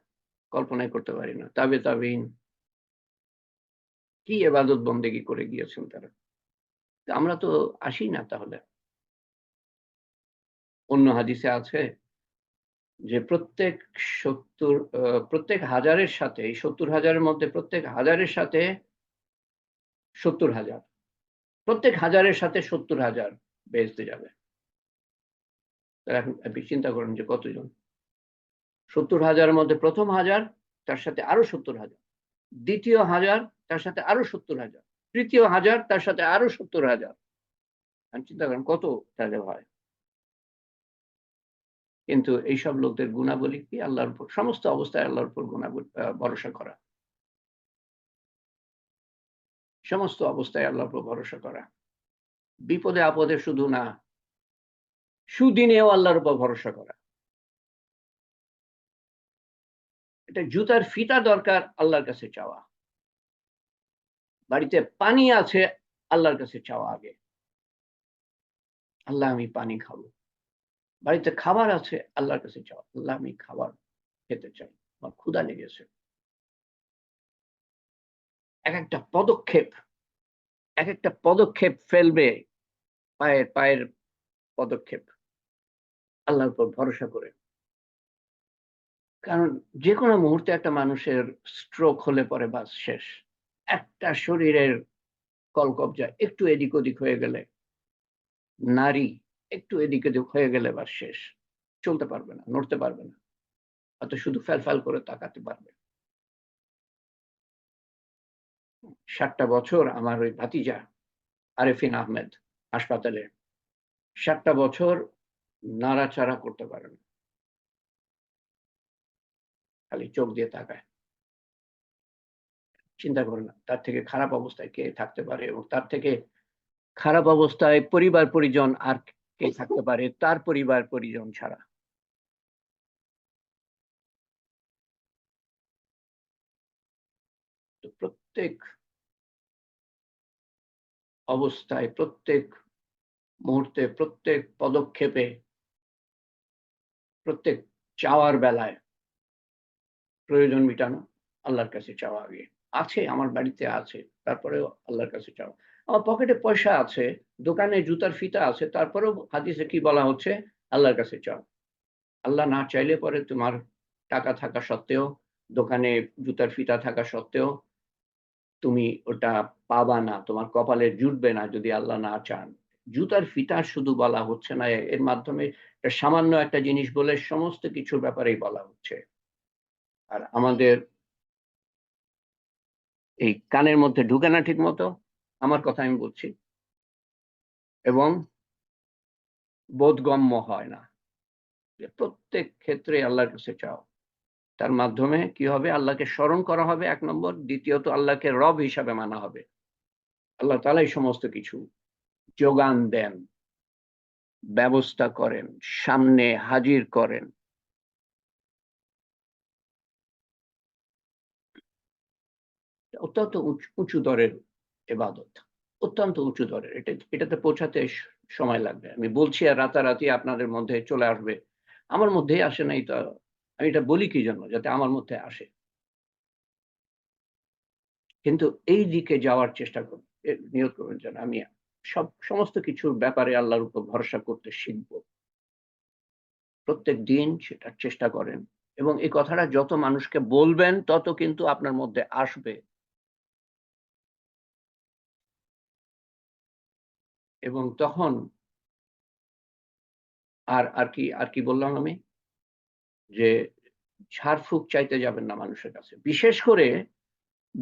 কল্পনাই করতে পারি না। তাবেঈন কি ইবাদত বন্দেগী করে গিয়েছেন তারা। তা আমরা তো আসি না তাহলে। অন্য হাদিসে আছে যে প্রত্যেক 1000-এর সাথে, এই 70,000-এর মধ্যে প্রত্যেক 1000-এর সাথে 70,000, প্রত্যেক 1000-এর সাথে 70,000 বেহেশতে যাবে। তাহলে এখন আপনি চিন্তা করেন যে কতজন। 70,000-এর মধ্যে প্রথম 1000, তার সাথে আরো 70,000, দ্বিতীয় 1000, তার সাথে আরো 70,000, তৃতীয় 1000, তার সাথে আরো 70,000। চিন্তা করেন কত তাহলে হয়। কিন্তু এইসব লোকদের গুণাবলী কি? আল্লাহর উপর সমস্ত অবস্থায় আল্লাহর উপর ভরসা করা, সমস্ত অবস্থায় আল্লাহর উপর ভরসা করা, বিপদে আপদে শুধু না, সুদিনেও আল্লাহর উপর ভরসা করা। এটা জুতার ফিতা দরকার, আল্লাহর কাছে চাওয়া। বাড়িতে পানি আছে, আল্লাহর কাছে চাওয়া আগে, আল্লাহ আমি পানি খাবো। বাড়িতে খাবার আছে, আল্লাহর কাছে চাওয়া, আল্লাহ আমি খাবার খেতে চাই, আমার ক্ষুধা লেগেছে। এক একটা পদক্ষেপ ফেলবে, পায়ের পদক্ষেপ আল্লাহর উপর ভরসা করে। কারণ যে কোনো মুহূর্তে একটা মানুষের স্ট্রোক হলে পরে বাস শেষ। একটা শরীরের কলকবজা একটু এদিক ওদিক হয়ে গেলে, নারী একটু এদিক ওদিক হয়ে গেলে বাস শেষ, চলতে পারবে না, নড়তে পারবে না, হয়তো শুধু ফ্যাল করে তাকাতে পারবে। 7টা বছর আমার ওই ভাতিজা আরেফিন আহমেদ হাসপাতালে, 7টা বছর নাড়াচাড়া করতে পারে না, খালি চোখ দিয়ে তাকায়। চিন্তা করেন না, তার থেকে খারাপ অবস্থায় কে থাকতে পারে, এবং তার থেকে খারাপ অবস্থায় পরিবার পরিজন আর কে থাকতে পারে তার পরিবার পরিজন ছাড়া। তো প্রত্যেক অবস্থায়, প্রত্যেক মুহূর্তে, প্রত্যেক পদক্ষেপে, প্রত্যেক চাওয়ার বেলায় প্রয়োজন মিটানো, আল্লাহর কাছে চাওয়া আগে। আছে, আমার বাড়িতে আছে, তারপরেও আল্লাহর কাছে চাওয়া। আমার পকেটে পয়সা আছে, দোকানে জুতার ফিতা আছে, তারপরেও হাদিসে কি বলা হচ্ছে? আল্লাহর কাছে চাও। আল্লাহ না চাইলে পরে তোমার টাকা থাকা সত্ত্বেও, দোকানে জুতার ফিতা থাকা সত্ত্বেও তুমি ওটা পাবা না, তোমার কপালে জুটবে না যদি আল্লাহ না চান। জুতার ফিতা শুধু বলা হচ্ছে না, এর মাধ্যমে সামান্য একটা জিনিস বলে সমস্ত কিছুর ব্যাপারেই বলা হচ্ছে। আর আমাদের এই কানের মধ্যে ঢুকে না ঠিক মতো, আমার কথা আমি বলছি, এবং বোধগম্য হয় না। প্রত্যেক ক্ষেত্রে আল্লাহর কাছে চাও, তার মাধ্যমে কি হবে? আল্লাহকে স্মরণ করা হবে 1 নম্বর, দ্বিতীয়ত আল্লাহকে রব হিসাবে মানা হবে। আল্লাহ তাআলাই সমস্ত কিছু যোগান দেন, ব্যবস্থা করেন, সামনে হাজির করেন। অত্যন্ত উঁচু দরের ইবাদত, অত্যন্ত উঁচু দরের। এটাতে পৌঁছাতে সময় লাগবে। আমি বলছি আর রাতারাতি আপনাদের মধ্যে চলে আসবে, আমার মধ্যেই আসে নাই তো। আমি এটা বলি কি জন্য? যাতে আমার মধ্যে আসে। কিন্তু এই দিকে যাওয়ার চেষ্টা করুন, নিয়ত করবেন যেন আমি সমস্ত কিছুর ব্যাপারে আল্লাহর উপর ভরসা করতে শিখব। প্রত্যেক দিন সেটার চেষ্টা করেন, এবং এই কথাটা যত মানুষকে বলবেন তত কিন্তু আপনার মধ্যে আসবে। এবং তখন আর কি বললাম আমি? যে ঝাড়ফুঁক চাইতে যাবেন না মানুষের কাছে।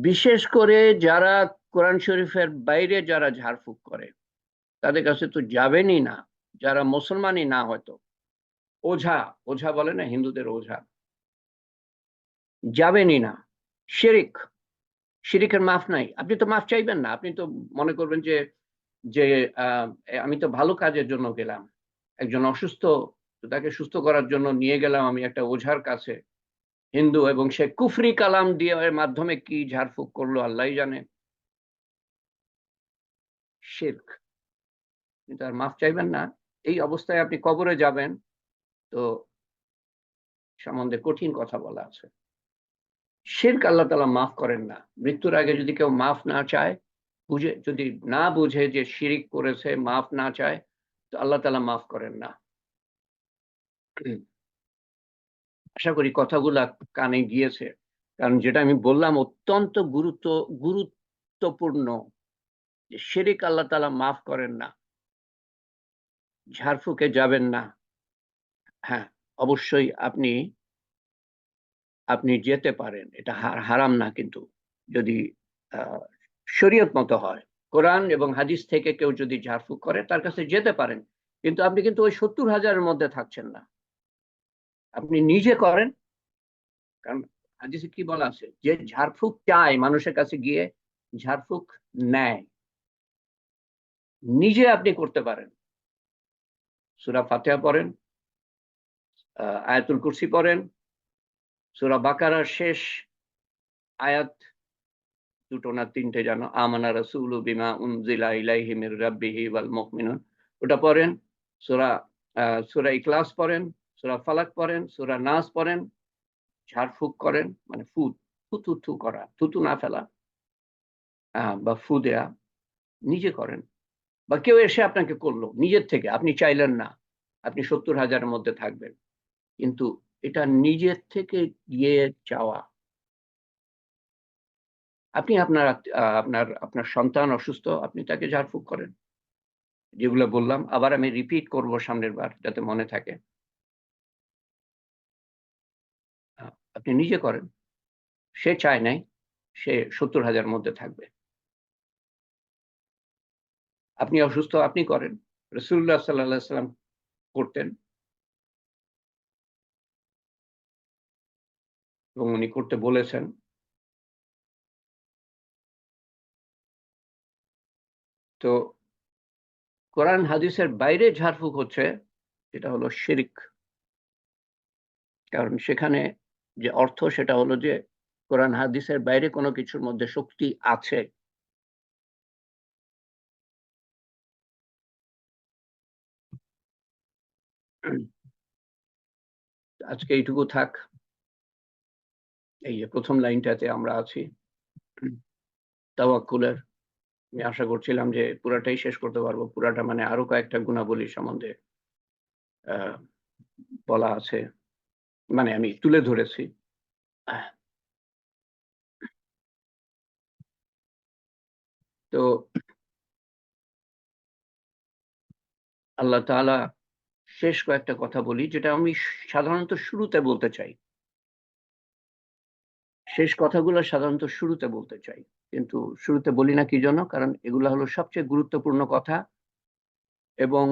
বিশেষ করে যারা কোরআন শরীফের বাইরে যারা ঝাড়ফুঁক করে, তাদের কাছে তো যাবেনই না। যারা মুসলমানই না, হয়তো ওঝা বলে না হিন্দুদের, ওঝা, যাবেনই না। শিরক, শিরিকের মাফ নাই, আপনি তো মাফ চাইবেন না। আপনি তো মনে করবেন যে যে আমি তো ভালো কাজের জন্য গেলাম, একজন অসুস্থ, তো তাকে সুস্থ করার জন্য নিয়ে গেলাম আমি একটা ওঝার কাছে, হিন্দু, এবং সে কুফরি কালাম দিয়ে এর মাধ্যমে কি ঝাড়ফুঁক করলো আল্লাহই জানে। শিরক। কিন্তু আর মাফ চাইবেন না, এই অবস্থায় আপনি কবরে যাবেন, তো সম্বন্ধে কঠিন কথা বলা আছে। শিরক আল্লাহ তাআলা মাফ করেন না। মৃত্যুর আগে যদি কেউ মাফ না চায়, যদি না বুঝে যে শিরিক করেছে, মাফ না চায়, তো আল্লাহ তাআলা মাফ করেন না। আশা করি কথাগুলা কানে গিয়েছে, কারণ যেটা আমি বললাম অত্যন্ত গুরুত্বপূর্ণ, যে শিরিক আল্লাহ তাআলা মাফ করেন না। ঝাড়ফুঁকে যাবেন না। হ্যাঁ, অবশ্যই আপনি যেতে পারেন, এটা হারাম না, কিন্তু যদি শরীয়ত মতো হয়, কোরআন এবং হাদিস থেকে কেউ যদি ঝাড়ফুঁক করে তার কাছে যেতে পারেন, কিন্তু আপনি কিন্তু ওই 70,000-এর মধ্যে থাকছেন না। আপনি নিজে করেন, কারণ হাদিসে কি বলা আছে, যে ঝাড়ফুঁক চায় মানুষের কাছে গিয়ে ঝাড়ফুঁক নেয়। নিজে আপনি করতে পারেন, সূরা ফাতিহা পড়েন, আয়াতুল কুরসি পড়েন, সূরা বাকারার শেষ আয়াত দুটো না তিনটে যেন, আমানা রাসূলু বিমা উনজিলা ইলাইহি মির রাব্বিহি ওয়াল মুমিনুন, ওটা পড়েন। সূরা ইখলাস পড়েন, সূরা ফালাক পড়েন, সূরা নাস পড়েন, ঝাড়ফুঁক করেন, মানে থু করা, থুতু না ফেলা, বা ফু দেয়া, নিজে করেন। বা কেউ এসে আপনাকে করলো নিজের থেকে, আপনি চাইলেন না, আপনি 70,000-এর মধ্যে থাকবেন, কিন্তু এটা নিজের থেকে গিয়ে চাওয়া। আপনি আপনার সন্তান অসুস্থ, আপনি তাকে ঝাড়ফুঁক করেন, যেগুলো বললাম আবার আমি রিপিট করব সামনের বার যাতে মনে থাকে। আপনি নিজে করেন, সে চায় নাই, সে 70,000-এর মধ্যে থাকবে। আপনি অসুস্থ, আপনি করেন, রাসূলুল্লাহ সাল্লাল্লাহু আলাইহি ওয়াসাল্লাম করতেন এবং উনি করতে বলেছেন। তো কোরআন হাদিসের বাইরে ঝাড়ফুঁক হচ্ছে, এটা হলো শিরক। কারণ সেখানে যে অর্থ, সেটা হলো যে কোরআন হাদিসের বাইরে কোনো কিছুর মধ্যে শক্তি আছে। আজকে এইটুকু থাক। এই যে প্রথম লাইনটাতে আমরা আছি, তাওয়াক্কুলের, আমি আশা করছিলাম যে পুরাটাই শেষ করতে পারবো। পুরাটা মানে আরো কয়েকটা গুণাবলী সম্বন্ধে বলা আছে, মানে আমি তুলে ধরেছি। তো আল্লাহ তাআলা, শেষ কয়েকটা কথা বলি যেটা আমি সাধারণত শুরুতে বলতে চাই। শেষ কথাগুলো সাধারণত শুরুতে বলতে চাই, কিন্তু শুরুতে বলি না কি জন্য, কারণ এগুলো হলো সবচেয়ে গুরুত্বপূর্ণ কথা, এবং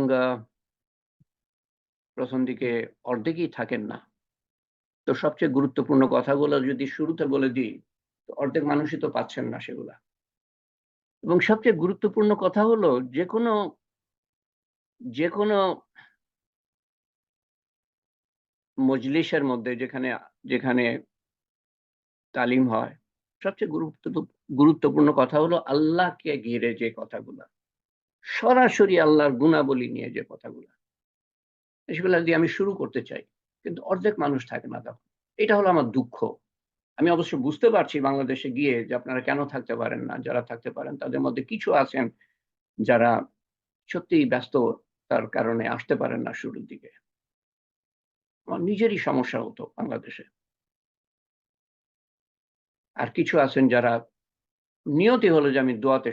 প্রথম দিকে অর্ধেকই থাকেন না। তো সবচেয়ে গুরুত্বপূর্ণ কথাগুলো যদি শুরুতে বলে দিই, তো অর্ধেক মানুষই তো পাচ্ছেন না সেগুলা। এবং সবচেয়ে গুরুত্বপূর্ণ কথা হলো, যে কোনো মজলিসের মধ্যে, যেখানে তালিম হয়, সবচেয়ে গুরুত্বপূর্ণ কথা হলো আল্লাহকে ঘিরে যে কথাগুলা, সরাসরি আল্লাহর গুণাবলী নিয়ে যে কথাগুলা, সেগুলা দিয়ে আমি শুরু করতে চাই, কিন্তু অর্ধেক মানুষ থাকে না তখন। এটা হলো আমার দুঃখ। আমি অবশ্য বুঝতে পারছি বাংলাদেশে গিয়ে যে আপনারা কেন থাকতে পারেন না। যারা থাকতে পারেন তাদের মধ্যে কিছু আছেন যারা সত্যিই ব্যস্ততার কারণে আসতে পারেন না শুরুর দিকে। আমার নিজেরই সমস্যা হতো বাংলাদেশে। আর কিছু আছেন যারা নিয়তি হলো যে আমি দোয়াতে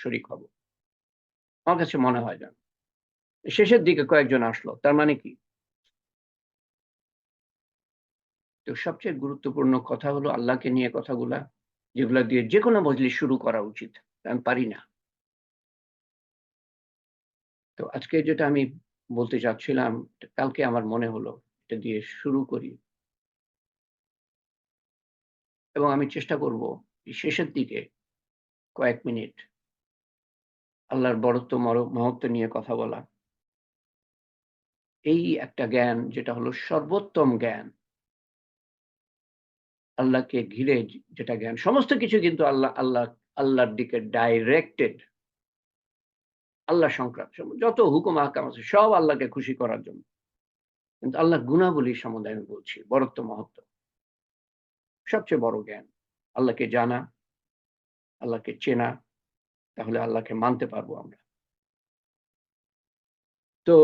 শরিক হব। আমার কাছে মনে হয় না। শেষের দিকে কয়েকজন আসলো, তার মানে কি? তো সবচেয়ে গুরুত্বপূর্ণ কথা হলো আল্লাহকে নিয়ে কথাগুলা, যেগুলা দিয়ে যে কোনো মজলিস শুরু করা উচিত। আমি পারি না। তো আজকে যেটা আমি বলতে চাচ্ছিলাম, কালকে আমার মনে হলো এটা দিয়ে শুরু করি, এবং আমি চেষ্টা করব শেষের দিকে কয়েক মিনিট আল্লাহর বড়ত্ব মহত্ব নিয়ে কথা বলা, এই একটা জ্ঞান যেটা হলো সর্বোত্তম জ্ঞান, আল্লাহকে ঘিরে যেটা জ্ঞান, সমস্ত কিছু কিন্তু আল্লাহর দিকে ডাইরেক্টেড, আল্লাহ সংক্রান্ত যত হুকুম আহকাম আছে সব আল্লাহকে খুশি করার জন্য। কিন্তু আল্লাহর গুণাবলী সম্বন্ধে আমি বলছি, বড়ত্ব মহত্ব, সবচেয়ে বড় জ্ঞান আল্লাহকে জানা, আল্লাহকে চেনা, তাহলে আল্লাহকে মানতে পারবো আমরা। তো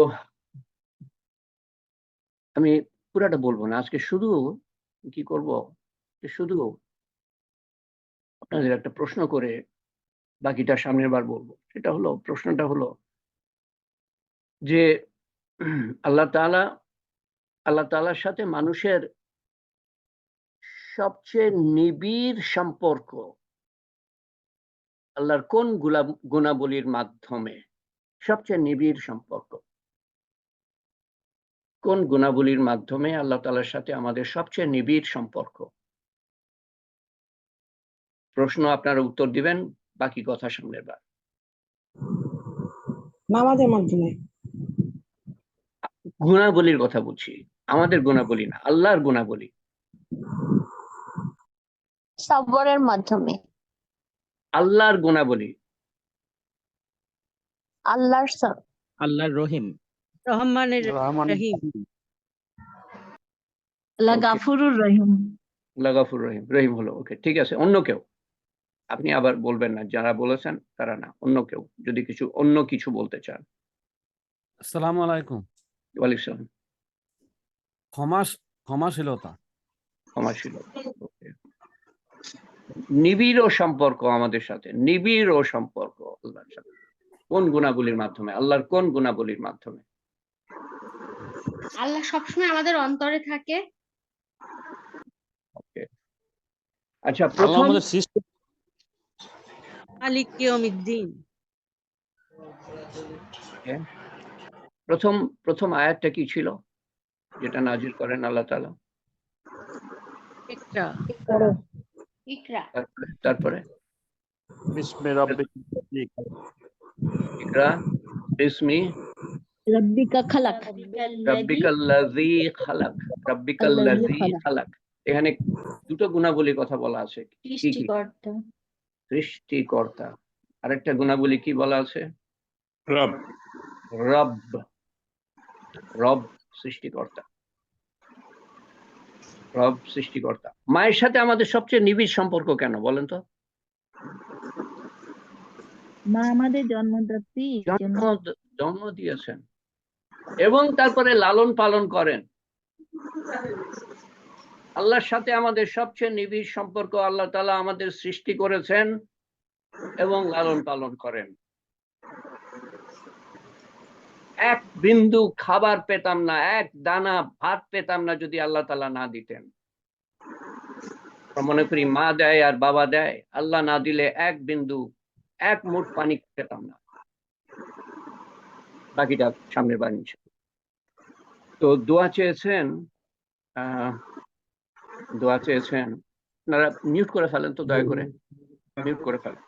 আমি পুরাটা বলবো না আজকে, শুধু কি করব, শুধু আপনাদের একটা প্রশ্ন করে বাকিটা সামনের বার বলবো। সেটা হলো, প্রশ্নটা হলো যে আল্লাহ তাআলার সাথে মানুষের সবচেয়ে নিবিড় সম্পর্ক আল্লাহর কোন গুণাবলীর মাধ্যমে? সবচেয়ে নিবিড় সম্পর্ক কোন গুণাবলীর মাধ্যমে আল্লাহ তাআলার সাথে আমাদের সবচেয়ে নিবিড় সম্পর্ক? প্রশ্ন আপনারা উত্তর দিবেন, বাকি কথা সামনের বার। নামাজের মাধ্যমে। গুণাবলীর কথা বলছি, আমাদের গুণাবলী না, আল্লাহর গুণাবলী। সবরের মাধ্যমে। আল্লাহর গুণাবলী। আল্লাহর আল্লাহর রহিম, রহমানের রহিম। আল্লাহ Okay. গাফুরুর রহিম। আল্লাহ গফুর রহিম, রহিম হলো। ওকে, ঠিক আছে। অন্য কেউ? আপনি আবার বলবেন না, যারা বলেছেন তারা না, অন্য কেউ যদি অন্য কিছু বলতে চান। আসসালামু আলাইকুম। ওয়ালাইকুম সালাম। ক্ষমাশীলতা। ক্ষমাশীলতা। ওকে। নিবিড় সম্পর্ক আমাদের সাথে, নিবিড় সম্পর্ক আল্লাহর সাথে কোন গুণাবলীর মাধ্যমে? আল্লাহর কোন গুণাবলীর মাধ্যমে? আল্লাহ সবসময় আমাদের অন্তরে থাকে। ওকে, আচ্ছা। আল্লাহ আমাদের সৃষ্টি, মালিক ইয়াউমিদ্দিন। প্রথম আয়াতটা কি ছিল যেটা নাজিল করেন আল্লাহ তাআলা? ইকরা। ইকরা। তারপরে বিস্মি রাব্বিক, ইকরা বিসমি রাব্বিকা খালাক। রাব্বিকাল্লাযী খালাক, রাব্বিকাল্লাযী খালাক। এখানে দুটো গুণাবলীর কথা বলা আছে। কি কি? সৃষ্টিকর্তা। সৃষ্টিকর্তা। আরেকটা গুণাবলী কি বলা আছে? রব। রব। রব সৃষ্টিকর্তা। রব সৃষ্টিকর্তা। মায়ের সাথে আমাদের সবচেয়ে নিবিড় সম্পর্ক কেন বলেন তো? মা আমাদের জন্মদাত্রী, জন্ম দিয়েছেন এবং তারপরে লালন পালন করেন। আল্লাহর সাথে আমাদের সবচেয়ে নিবিড় সম্পর্ক, আল্লাহ তাআলা আমাদের সৃষ্টি করেছেন এবং লালন পালন করেন। এক বিন্দু খাবার পেতাম না, এক দানা ভাত পেতাম না যদি আল্লাহ তাআলা না দিতেন। মনে করি মা দেয় আর বাবা দেয়, আল্লাহ না দিলে এক বিন্দু, এক মুঠ পানি পেতাম না। বাকিটা সামনের বার ইনশাআল্লাহ। তো দোয়া চেয়েছেন, আপনারা মিউট করে ফেলেন তো, দয়া করে মিউট করে ফেলেন।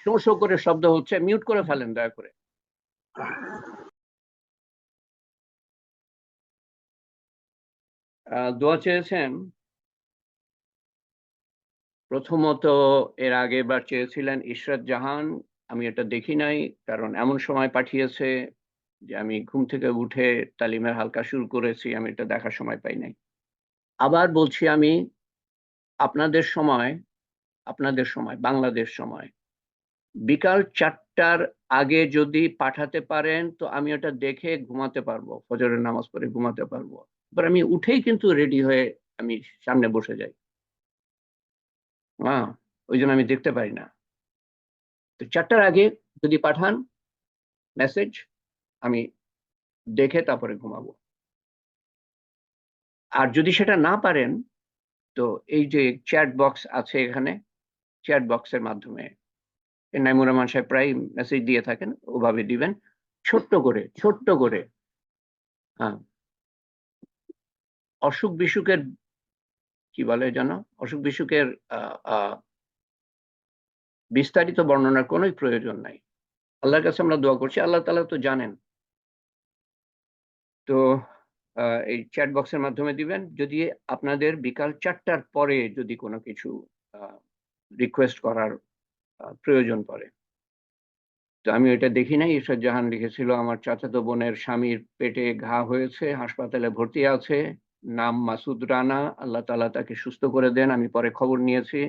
শো শো করে শব্দ হচ্ছে, মিউট করে ফেলেন দয়া করে। দোয়া চেয়েছেন প্রথমত, এর আগেবার চেয়েছিলেন ইশরাত জাহান। আমি এটা দেখি নাই, কারণ এমন সময় পাঠিয়েছে যে আমি ঘুম থেকে উঠে তালিমের হালকা শুরু করেছি, আমি এটা দেখার সময় পাই নাই। আবার বলছি, আমি আপনাদের সময় বাংলাদেশ সময় বিকাল 4টার আগে যদি পাঠাতে পারেন তো আমি ওটা দেখে ঘুমাতে পারবো, ফজরের নামাজ পড়ে ঘুমাতে পারবো। এবার আমি উঠেই কিন্তু রেডি হয়ে আমি সামনে বসে যাই, ওই জন্য আমি দেখতে পারি না। তো 4টার আগে যদি পাঠান মেসেজ, আমি দেখে তারপরে ঘুমাবো। আর যদি সেটা না পারেন তো এই যে চ্যাট বক্স আছে, এখানে চ্যাট বক্সের মাধ্যমে নাইমুর রহমান সাহেব প্রায় মেসেজ দিয়ে থাকেন, ওভাবে দিবেন ছোট্ট করে। অসুখ বিসুখের কি বলে যেন, অসুখ বিসুখের বিস্তারিত বর্ণনার কোনো প্রয়োজন নাই। আল্লাহর কাছে আমরা দোয়া করছি, আল্লাহ তাআলা তো জানেন। তো এই চ্যাট বক্সের মাধ্যমে দিবেন। যদি আপনাদের বিকাল 4টার পরে যদি কোনো কিছু রিকোয়েস্ট করার প্রয়োজন পড়ে। তো আমি এটা দেখি নাই। ইরশাদ জাহান লিখেছিল, আমার চাচাতো বোনের স্বামীর পেটে ঘা হয়েছে, হাসপাতালে ভর্তি আছে, নাম মাসুদ রানা, আল্লাহ তাআলা তাকে সুস্থ করে দেন। আমি পরে খবর নিয়েছি,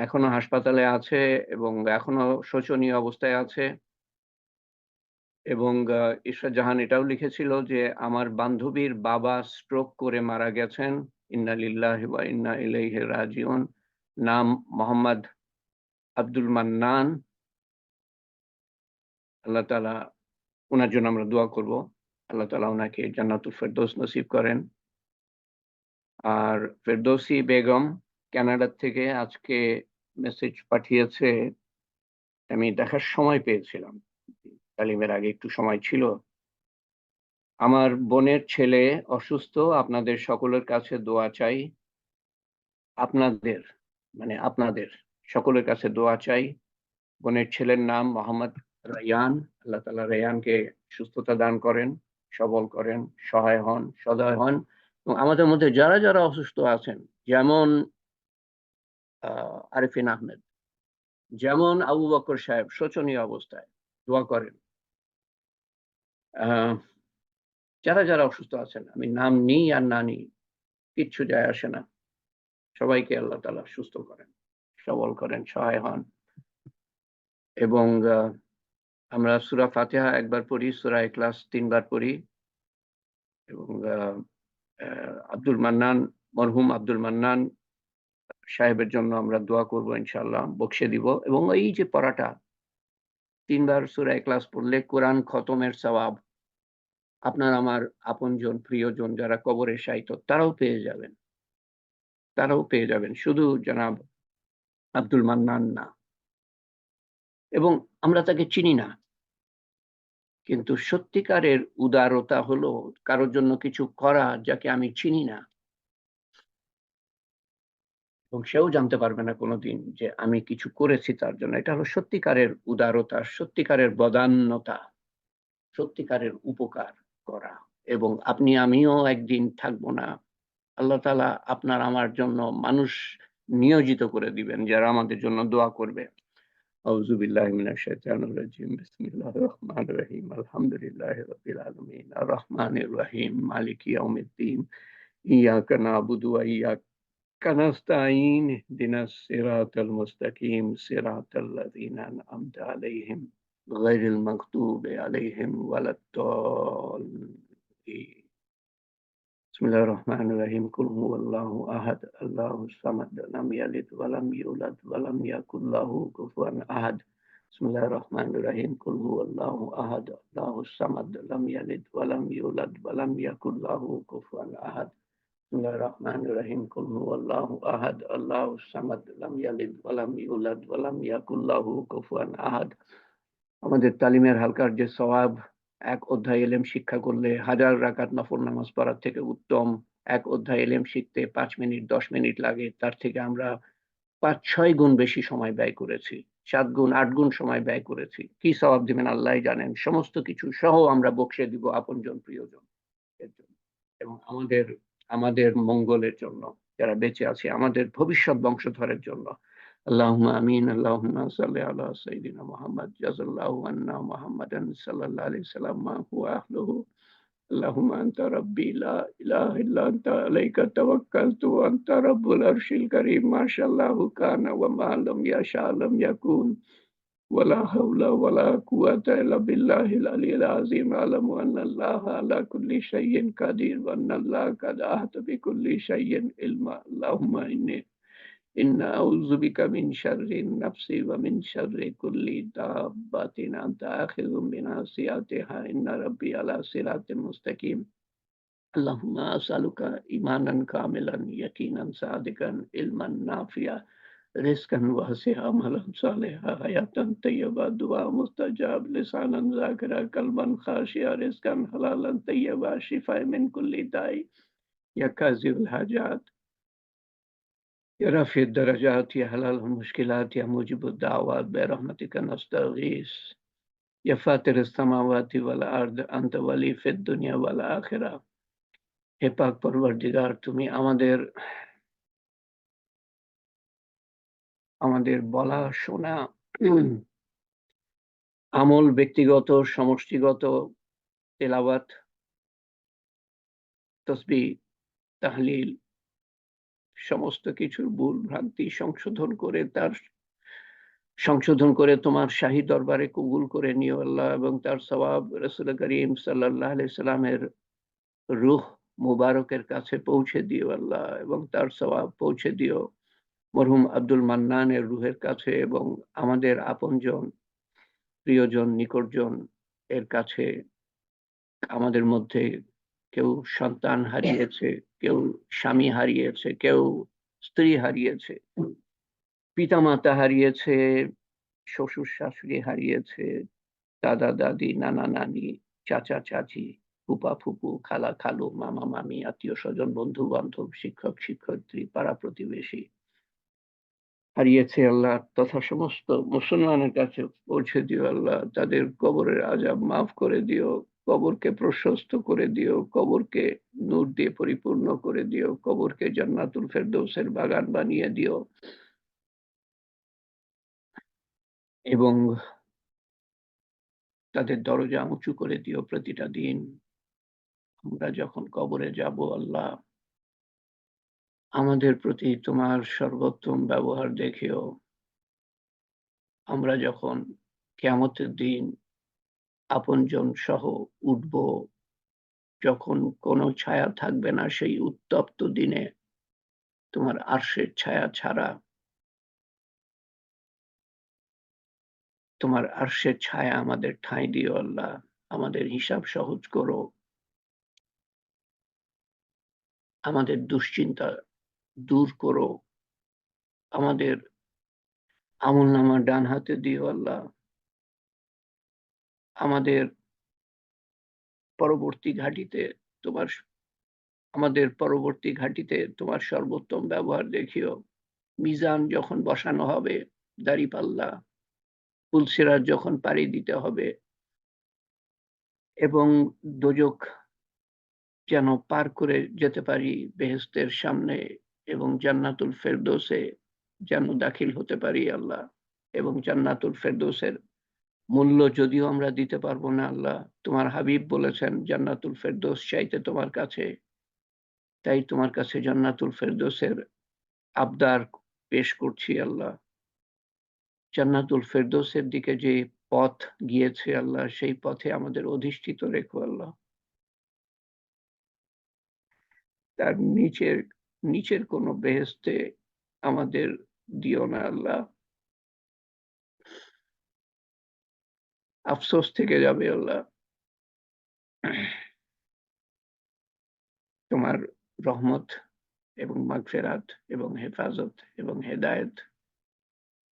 এখনো হাসপাতালে আছে এবং এখনো শোচনীয় অবস্থায় আছে। এবং ইরশাদ জাহান এটাও লিখেছিল যে আমার বান্ধবীর বাবা স্ট্রোক করে মারা গেছেন, ইন্না লিল্লাহি ওয়া ইন্না ইলাইহি রাজিউন, নাম মোহাম্মদ আব্দুল মান্নান। আল্লাহ তাআলা ওনার জন্য আমরা দোয়া করব, আল্লাহ তাআলা ওনাকে জান্নাতুল ফেরদৌস নসিব করেন। আর ফেরদৌসী বেগম কানাডা থেকে আজকে মেসেজ পাঠিয়েছে, আমি দেখার সময় পেয়েছিলাম, তালিমের আগে একটু সময় ছিল। আমার বোনের ছেলে অসুস্থ, আপনাদের সকলের কাছে দোয়া চাই। আপনাদের মানে আপনাদের সকলের কাছে দোয়া চাই। বোনের ছেলের নাম মোহাম্মদ রায়ান, আল্লাহ তাআলা রায়ানকে সুস্থতা দান করেন, সবল করেন, সহায় হন, সদয় হন। এবং আমাদের মধ্যে যারা যারা অসুস্থ আছেন, যেমন আরিফিন আহমেদ, যেমন আবু বকর সাহেব শোচনীয় অবস্থায়, দোয়া করেন। যারা যারা অসুস্থ আছেন, আমি নাম নিই আর না নিই কিচ্ছু যায় আসে না, সবাইকে আল্লাহ তাআলা সুস্থ করেন, সবল করেন, সহায় হন। এবং আমরা সূরা ফাতিহা একবার পড়ি, সূরা ইখলাস 3 বার পড়ি। এবং আব্দুল মান্নান, মরহুম আব্দুল মান্নান সাহেবের জন্য আমরা দোয়া করব, ইনশাআল্লাহ বকশে দিব। এবং এই যে পড়াটা 3 বার সূরা ইখলাস পড়লে কোরআন খতমের সওয়াব আপনার আমার আপনজন প্রিয়জন যারা কবরে শায়িত তারাও পেয়ে যাবেন, তারাও পেয়ে যাবেন, শুধু জনাব আব্দুল মান্নান না। এবং আমরা তাকে চিনি না, কিন্তু সত্যিকারের উদারতা হলো কারোর জন্য কিছু করা যাকে আমি চিনি না, এবং সেও জানতে পারবে না কোনোদিন যে আমি কিছু করেছি তার জন্য। এটা হলো সত্যিকারের উদারতা, সত্যিকারের বদান্যতা, সত্যিকারের উপকার করা। এবং আপনি আমিও একদিন থাকবো না, আল্লাহ তাআলা আপনার আমার জন্য মানুষ নিয়োজিত করে দিবেন যারা আমাদের জন্য দোয়া করবে। আউযু বিল্লাহি মিনাশ শাইতানির রাজিম, বিসমিল্লাহির রহমানির রহিম, আলহামদুলিল্লাহি রাব্বিল আলামিন, আর রহমানির রহিম, মালিকি ইয়াউমিদ্দিন, ইয়াকা না'বুদু ওয়া ইয়াকা নাস্তাঈন, ইহদিনাস সিরাতাল মুস্তাকিম, সিরাতাল লাযিনা আন'আমতা আলাইহিম গায়রিল মাগদুবি আলাইহিম ওয়ালাদ-দাল্লিন। বিসমিল্লাহির রহমানির রহিম, কুল হুয়াল্লাহু আহাদ, আল্লাহুস সামাদ, লাম ইয়ালিদ ওয়া লাম ইউলাদ ওয়া লাম ইয়াকুল লাহু কুফুয়ান আহাদ। বিসমিল্লাহির রহমানির রহিম, কুল হুয়াল্লাহু আহাদ, আল্লাহুস সামাদ, লাম ইয়ালিদ ওয়া লাম ইউলাদ ওয়া লাম ইয়াকুল লাহু কুফুয়ান আহাদ। বিসমিল্লাহির রহমানির রহিম, কুল হুয়াল্লাহু আহাদ, আল্লাহুস সামাদ, লাম ইয়ালিদ ওয়া লাম ইউলাদ ওয়া লাম ইয়াকুল লাহু কুফুয়ান আহাদ। আমাদের তালিমের হালকার যে সওয়াব, এক অধ্যায় ইলম শিক্ষা করলে 1000 রাকাত নফল নামাজ পড়ার থেকে উত্তম। এক অধ্যায় ইলম শিখতে 5 মিনিট 10 মিনিট লাগে, তার থেকে আমরা 5-6 গুণ বেশি সময় ব্যয় করেছি, 7 গুণ 8 গুণ সময় ব্যয় করেছি। কি সওয়াব দিবেন আল্লাহই জানেন। সমস্ত কিছু সহ আমরা বকশে দিব আপনজন প্রিয়জন এর জন্য, এবং আমাদের মঙ্গলের জন্য, যারা বেঁচে আছে আমাদের ভবিষ্যৎ বংশধরের জন্য। আল্লাহুম্মা আমিন। আল্লাহুম্মা সাল্লি আলা সাইয়্যিদিনা মুহাম্মদ, জাযাল্লাহু আন্না মুহাম্মাদান সাল্লাল্লাহু আলাইহি ওয়াসাল্লাম মা হুয়া আহলুহু। আল্লাহুম্মা আনতা রাব্বি লা ইলাহা ইল্লা আনতা আলাইকা তাওয়াক্কালতু ওয়া আনতা রাব্বুল আরশিল কারীম। মাশাআল্লাহু কানা ওয়া মা লাম ইয়াশা লাম ইয়াকুন। ওয়ালা হাওলা ওয়ালা কুওয়াতা ইল্লা বিল্লাহিল আলিয়্যিল আযীম। আ'লামু আন্নাল্লাহা আলা কুল্লি শাইইন কাদির ওয়া আন্নাল্লাহা কাদ আহাতা বিকুল্লি শাইইন ইলমা। আল্লাহুম্মা ইন্না আউযু বিকা মিন শাররিন নাফসি ওয়া মিন শাররি কুল্লি দাব্বাতিন আনতা আখিযুম বিনাসিয়াতিহা। ইন্না রাব্বি আলা সিরাতিম মুস্তাকিম। আল্লাহুম্মা আসআলুকা ঈমানান কামিলান, ইয়াকিনান সাদিকান, ইলমান নাফিয়া, রিজকান ওয়াসিআ, আমালান সালিহা, হায়াতান তাইয়্যিবা, দুআ মুস্তাজাব, লিসানান যাকিরা, কলবান খাশিয়া, রিজকান হালালান তাইয়্যিবা, শিফা'আ মিন কুল্লি দাই, ইয়া কাযিল হাজাত। يا رافع الدرجات يا حلال المشكلات يا موجب الدعوات برحمتك نستغيث يا فاطر السماوات والأرض أنت ولي في الدنيا والآخرة হে পাক পরবর্তীগার তুমি আমাদের বলা শোনা আমল ব্যক্তিগত সমষ্টিগত তেলাওয়াত তসবিহ তাহলিল সমস্ত কিছুর ভুল ভ্রান্তি সংশোধন করে তোমার শাহী দরবারে কবুল করে নিও আল্লাহ এবং তার সওয়াব রাসূল করিম সাল্লাল্লাহু আলাইহি সাল্লামের রূহ মুবারকের কাছে পৌঁছে দিও আল্লাহ এবং তার সওয়াব পৌঁছে দিও মরহুম আব্দুল মান্নানের রূহের কাছে এবং আমাদের আপনজন প্রিয়জন নিকটজন এর কাছে। আমাদের মধ্যে কেউ সন্তান হারিয়েছে, কেউ স্বামী হারিয়েছে, কেউ স্ত্রী হারিয়েছে, পিতামাতা হারিয়েছে, শ্বশুর শাশুড়ি হারিয়েছে, দাদা দাদি, নানা নানি, চাচা চাচি, ফুপা ফুপু, খালা খালু, মামা মামি, আত্মীয় স্বজন, বন্ধু বান্ধব, শিক্ষক শিক্ষয়িত্রী, পাড়া প্রতিবেশী হারিয়েছে আল্লাহ তথা সমস্ত মুসলমানের কাছে পৌঁছে দিও আল্লাহ। তাদের কবরের আযাব মাফ করে দিও, কবরকে প্রশস্ত করে দিও, কবরকে নূর দিয়ে পরিপূর্ণ করে দিও, কবরকে জান্নাতুল ফেরদৌসের বাগান বানিয়ে দিও এবং তাদের দরজা উঁচু করে দিও প্রতিটা দিন। আমরা যখন কবরে যাব আল্লাহ আমাদের প্রতি তোমার সর্বোত্তম ব্যবহার দেখিও। আমরা যখন কিয়ামতের দিন আপনজন সহ উঠব, যখন কোনো ছায়া থাকবে না সেই উত্তপ্ত দিনে তোমার আরশের ছায়া ছাড়া, তোমার আরশের ছায়া আমাদের ঠাঁই দিও আল্লাহ। আমাদের হিসাব সহজ করো, আমাদের দুশ্চিন্তা দূর করো, আমাদের আমলনামা ডান হাতে দিও আল্লাহ। আমাদের পরবর্তী ঘাটিতে তোমার সর্বোত্তম ব্যবহার দেখিও। মিজান যখন বসানো হবে, দাঁড়িপাল্লা পুলসিরাত যখন পাড়ি দিতে হবে এবং দোজখ যেন পার করে যেতে পারি বেহেশতের সামনে এবং জান্নাতুল ফেরদৌসে যেন দাখিল হতে পারি আল্লাহ। এবং জান্নাতুল ফেরদৌসের মূল্য যদিও আমরা দিতে পারবো না আল্লাহ, তোমার হাবিব বলেছেন জান্নাতুল ফেরদৌস চাইতে তোমার কাছে, তাই তোমার কাছে জান্নাতুল ফেরদৌসের আবদার পেশ করছি আল্লাহ। জান্নাতুল ফেরদৌসের দিকে যে পথ গিয়েছে আল্লাহ সেই পথে আমাদের অধিষ্ঠিত রেখো আল্লাহ। তার নিচের কোনো বেহেশতে আমাদের দিও না আল্লাহ, আফসোস থেকে যাবে আল্লাহ। তোমার রহমত এবং মাগফিরাত এবং হেফাজত এবং হেদায়েত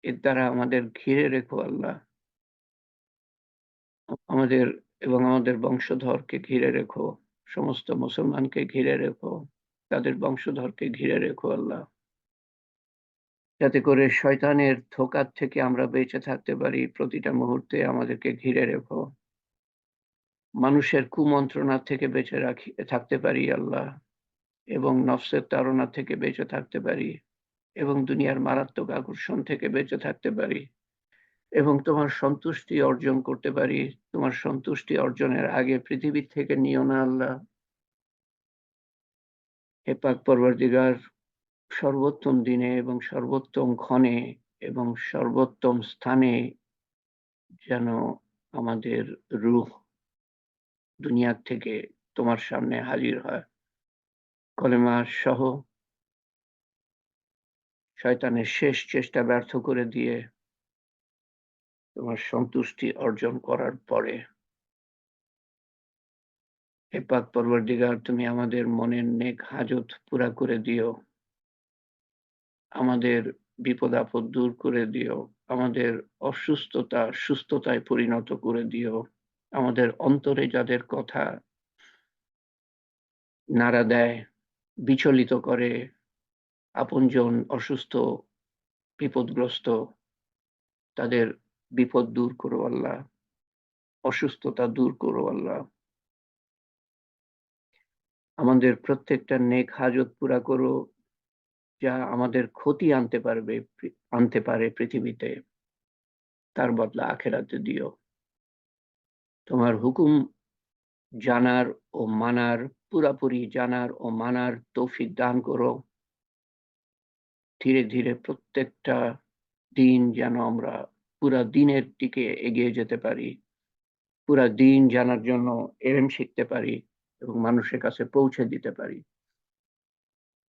এর দ্বারা আমাদের ঘিরে রেখো আল্লাহ। আমাদের বংশধরকে ঘিরে রেখো, সমস্ত মুসলমানকে ঘিরে রেখো, তাদের বংশধরকে ঘিরে রেখো আল্লাহ, যাতে করে শয়তানের ধোঁকার থেকে আমরা বেঁচে থাকতে পারি। প্রতিটা মুহূর্তে আমাদেরকে ঘিরে রেখো, মানুষের কুমন্ত্রণা থেকে বেঁচে থাকতে পারি আল্লাহ, এবং নফসের তাড়না থেকে বেঁচে থাকতে পারি, এবং দুনিয়ার মারাত্মক আকর্ষণ থেকে বেঁচে থাকতে পারি, এবং তোমার সন্তুষ্টি অর্জন করতে পারি। তোমার সন্তুষ্টি অর্জনের আগে পৃথিবী থেকে নিও না আল্লাহ। হে পাক পরওয়ারদিগার, সর্বোত্তম দিনে এবং সর্বোত্তম ক্ষণে এবং সর্বোত্তম স্থানে যেন আমাদের রূহ দুনিয়ার থেকে তোমার সামনে হাজির হয়, কলেমা সহ শয়তানের শেষ চেষ্টা ব্যর্থ করে দিয়ে তোমার সন্তুষ্টি অর্জন করার পরে। হে পাক পরওয়ারদিগার, তুমি আমাদের মনের নেক হাজত পুরা করে দিও, আমাদের বিপদ আপদ দূর করে দিও, আমাদের অসুস্থতা সুস্থতায় পরিণত করে দিও, আমাদের অন্তরে যাদের কথা নাড়া দেয়, বিচলিত করে, আপনজন অসুস্থ, বিপদগ্রস্ত, তাদের বিপদ দূর করো আল্লাহ, অসুস্থতা দূর করো আল্লাহ। আমাদের প্রত্যেকটা নেক হাজত পুরা করো, যা আমাদের ক্ষতি আনতে পারে পৃথিবীতে, তার বদলা আখেরাতে দিও। তোমার হুকুম জানার ও মানার, পুরাপুরি জানার ও মানার তৌফিক দান করো। ধীরে ধীরে প্রত্যেকটা দিন যেন আমরা পুরা দিনের দিকে এগিয়ে যেতে পারি, পুরা দিন জানার জন্য এলেম শিখতে পারি এবং মানুষের কাছে পৌঁছে দিতে পারি।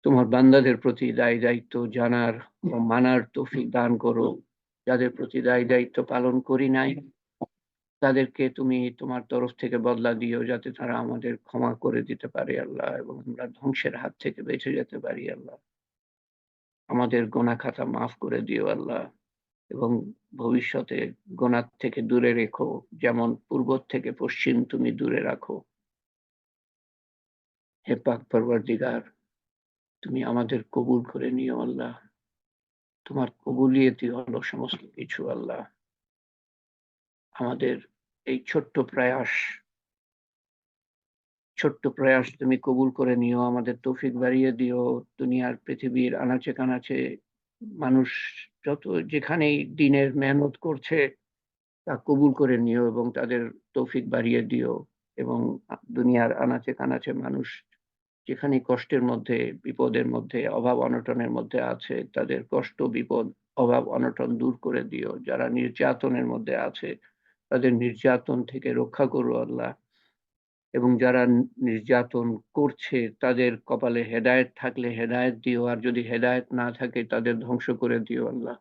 তোমার বান্দাদের প্রতি দায় দায়িত্ব জানার ও মানার তৌফিক দান করো। যাদের প্রতি দায় দায়িত্ব পালন করি নাই, তাদেরকে তুমি তোমার তরফ থেকে বদলা দিও, যাতে তারা আমাদের ক্ষমা করে দিতে পারে আল্লাহ, এবং আমরা ধ্বংসের হাত থেকে বেঁচে যেতে পারি আল্লাহ। আমাদের গোনা খাতা মাফ করে দিও আল্লাহ, এবং ভবিষ্যতে গোনার থেকে দূরে রেখো, যেমন পূর্ব থেকে পশ্চিম তুমি দূরে রাখো। হে পাক পরওয়ারদিগার, তুমি আমাদের কবুল করে নিও আল্লাহ। তোমার কবুলিয়তই হলো সমস্ত কিছু আল্লাহ। আমাদের এই ছোট্ট প্রয়াস তুমি কবুল করে নিও, আমাদের তৌফিক বাড়িয়ে দিও। দুনিয়ার পৃথিবীর আনাচে কানাচে মানুষ যত যেখানেই দিনের মেহনত করছে, তা কবুল করে নিও এবং তাদের তৌফিক বাড়িয়ে দিও। এবং দুনিয়ার আনাচে কানাচে মানুষ যেখানে কষ্টের মধ্যে, বিপদের মধ্যে, অভাব অনটনের মধ্যে আছে, তাদের কষ্ট, বিপদ, অভাব অনটন দূর করে দিও। যারা নির্যাতনের মধ্যে আছে, তাদের নির্যাতন থেকে রক্ষা করো আল্লাহ। এবং যারা নির্যাতন করছে, তাদের কপালে হেদায়েত থাকলে হেদায়েত দিও, আর যদি হেদায়েত না থাকে তাদের ধ্বংস করে দিও আল্লাহ।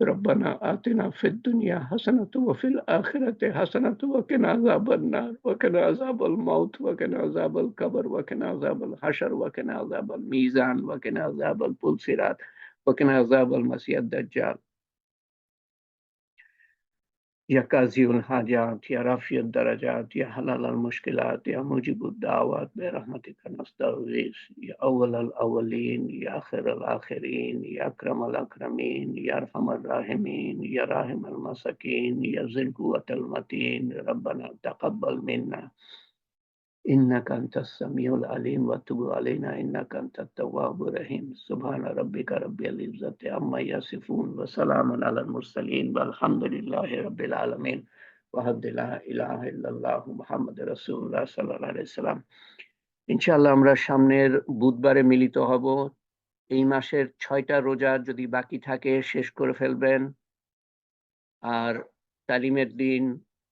ربنا آتنا في الدنيا حسنة وفي الآخرة حسنة وقنا عذاب النار وقنا عذاب الموت وقنا عذاب القبر وقنا عذاب الحشر وقنا عذاب الميزان وقنا عذاب الصراط وقنا عذاب المسيح الدجال. يا قاضي الحاجات يا رافع الدرجات يا حلال المشكلات يا مجيب الدعوات برحمتك نستغيث يا أول الأولين يا آخر الآخرين يا أكرم الأكرمين يا أرحم الراحمين يا راحم المساكين يا ذي القوة المتين. ربنا تقبل منا إنك أنت السميع العليم وتب علينا إنك أنت التواب الرحيم. سبحان ربك رب العزة عما يصفون وسلام على المرسلين والحمد لله رب العالمين. وحد لا إله إلا الله محمد رسول الله صلى الله عليه وسلم. ইনশাআল্লাহ আমরা সামনের বুধবারে মিলিত হব। এই মাসের 6টা রোজা যদি বাকি থাকে শেষ করে ফেলবেন। আর তালিমের দিন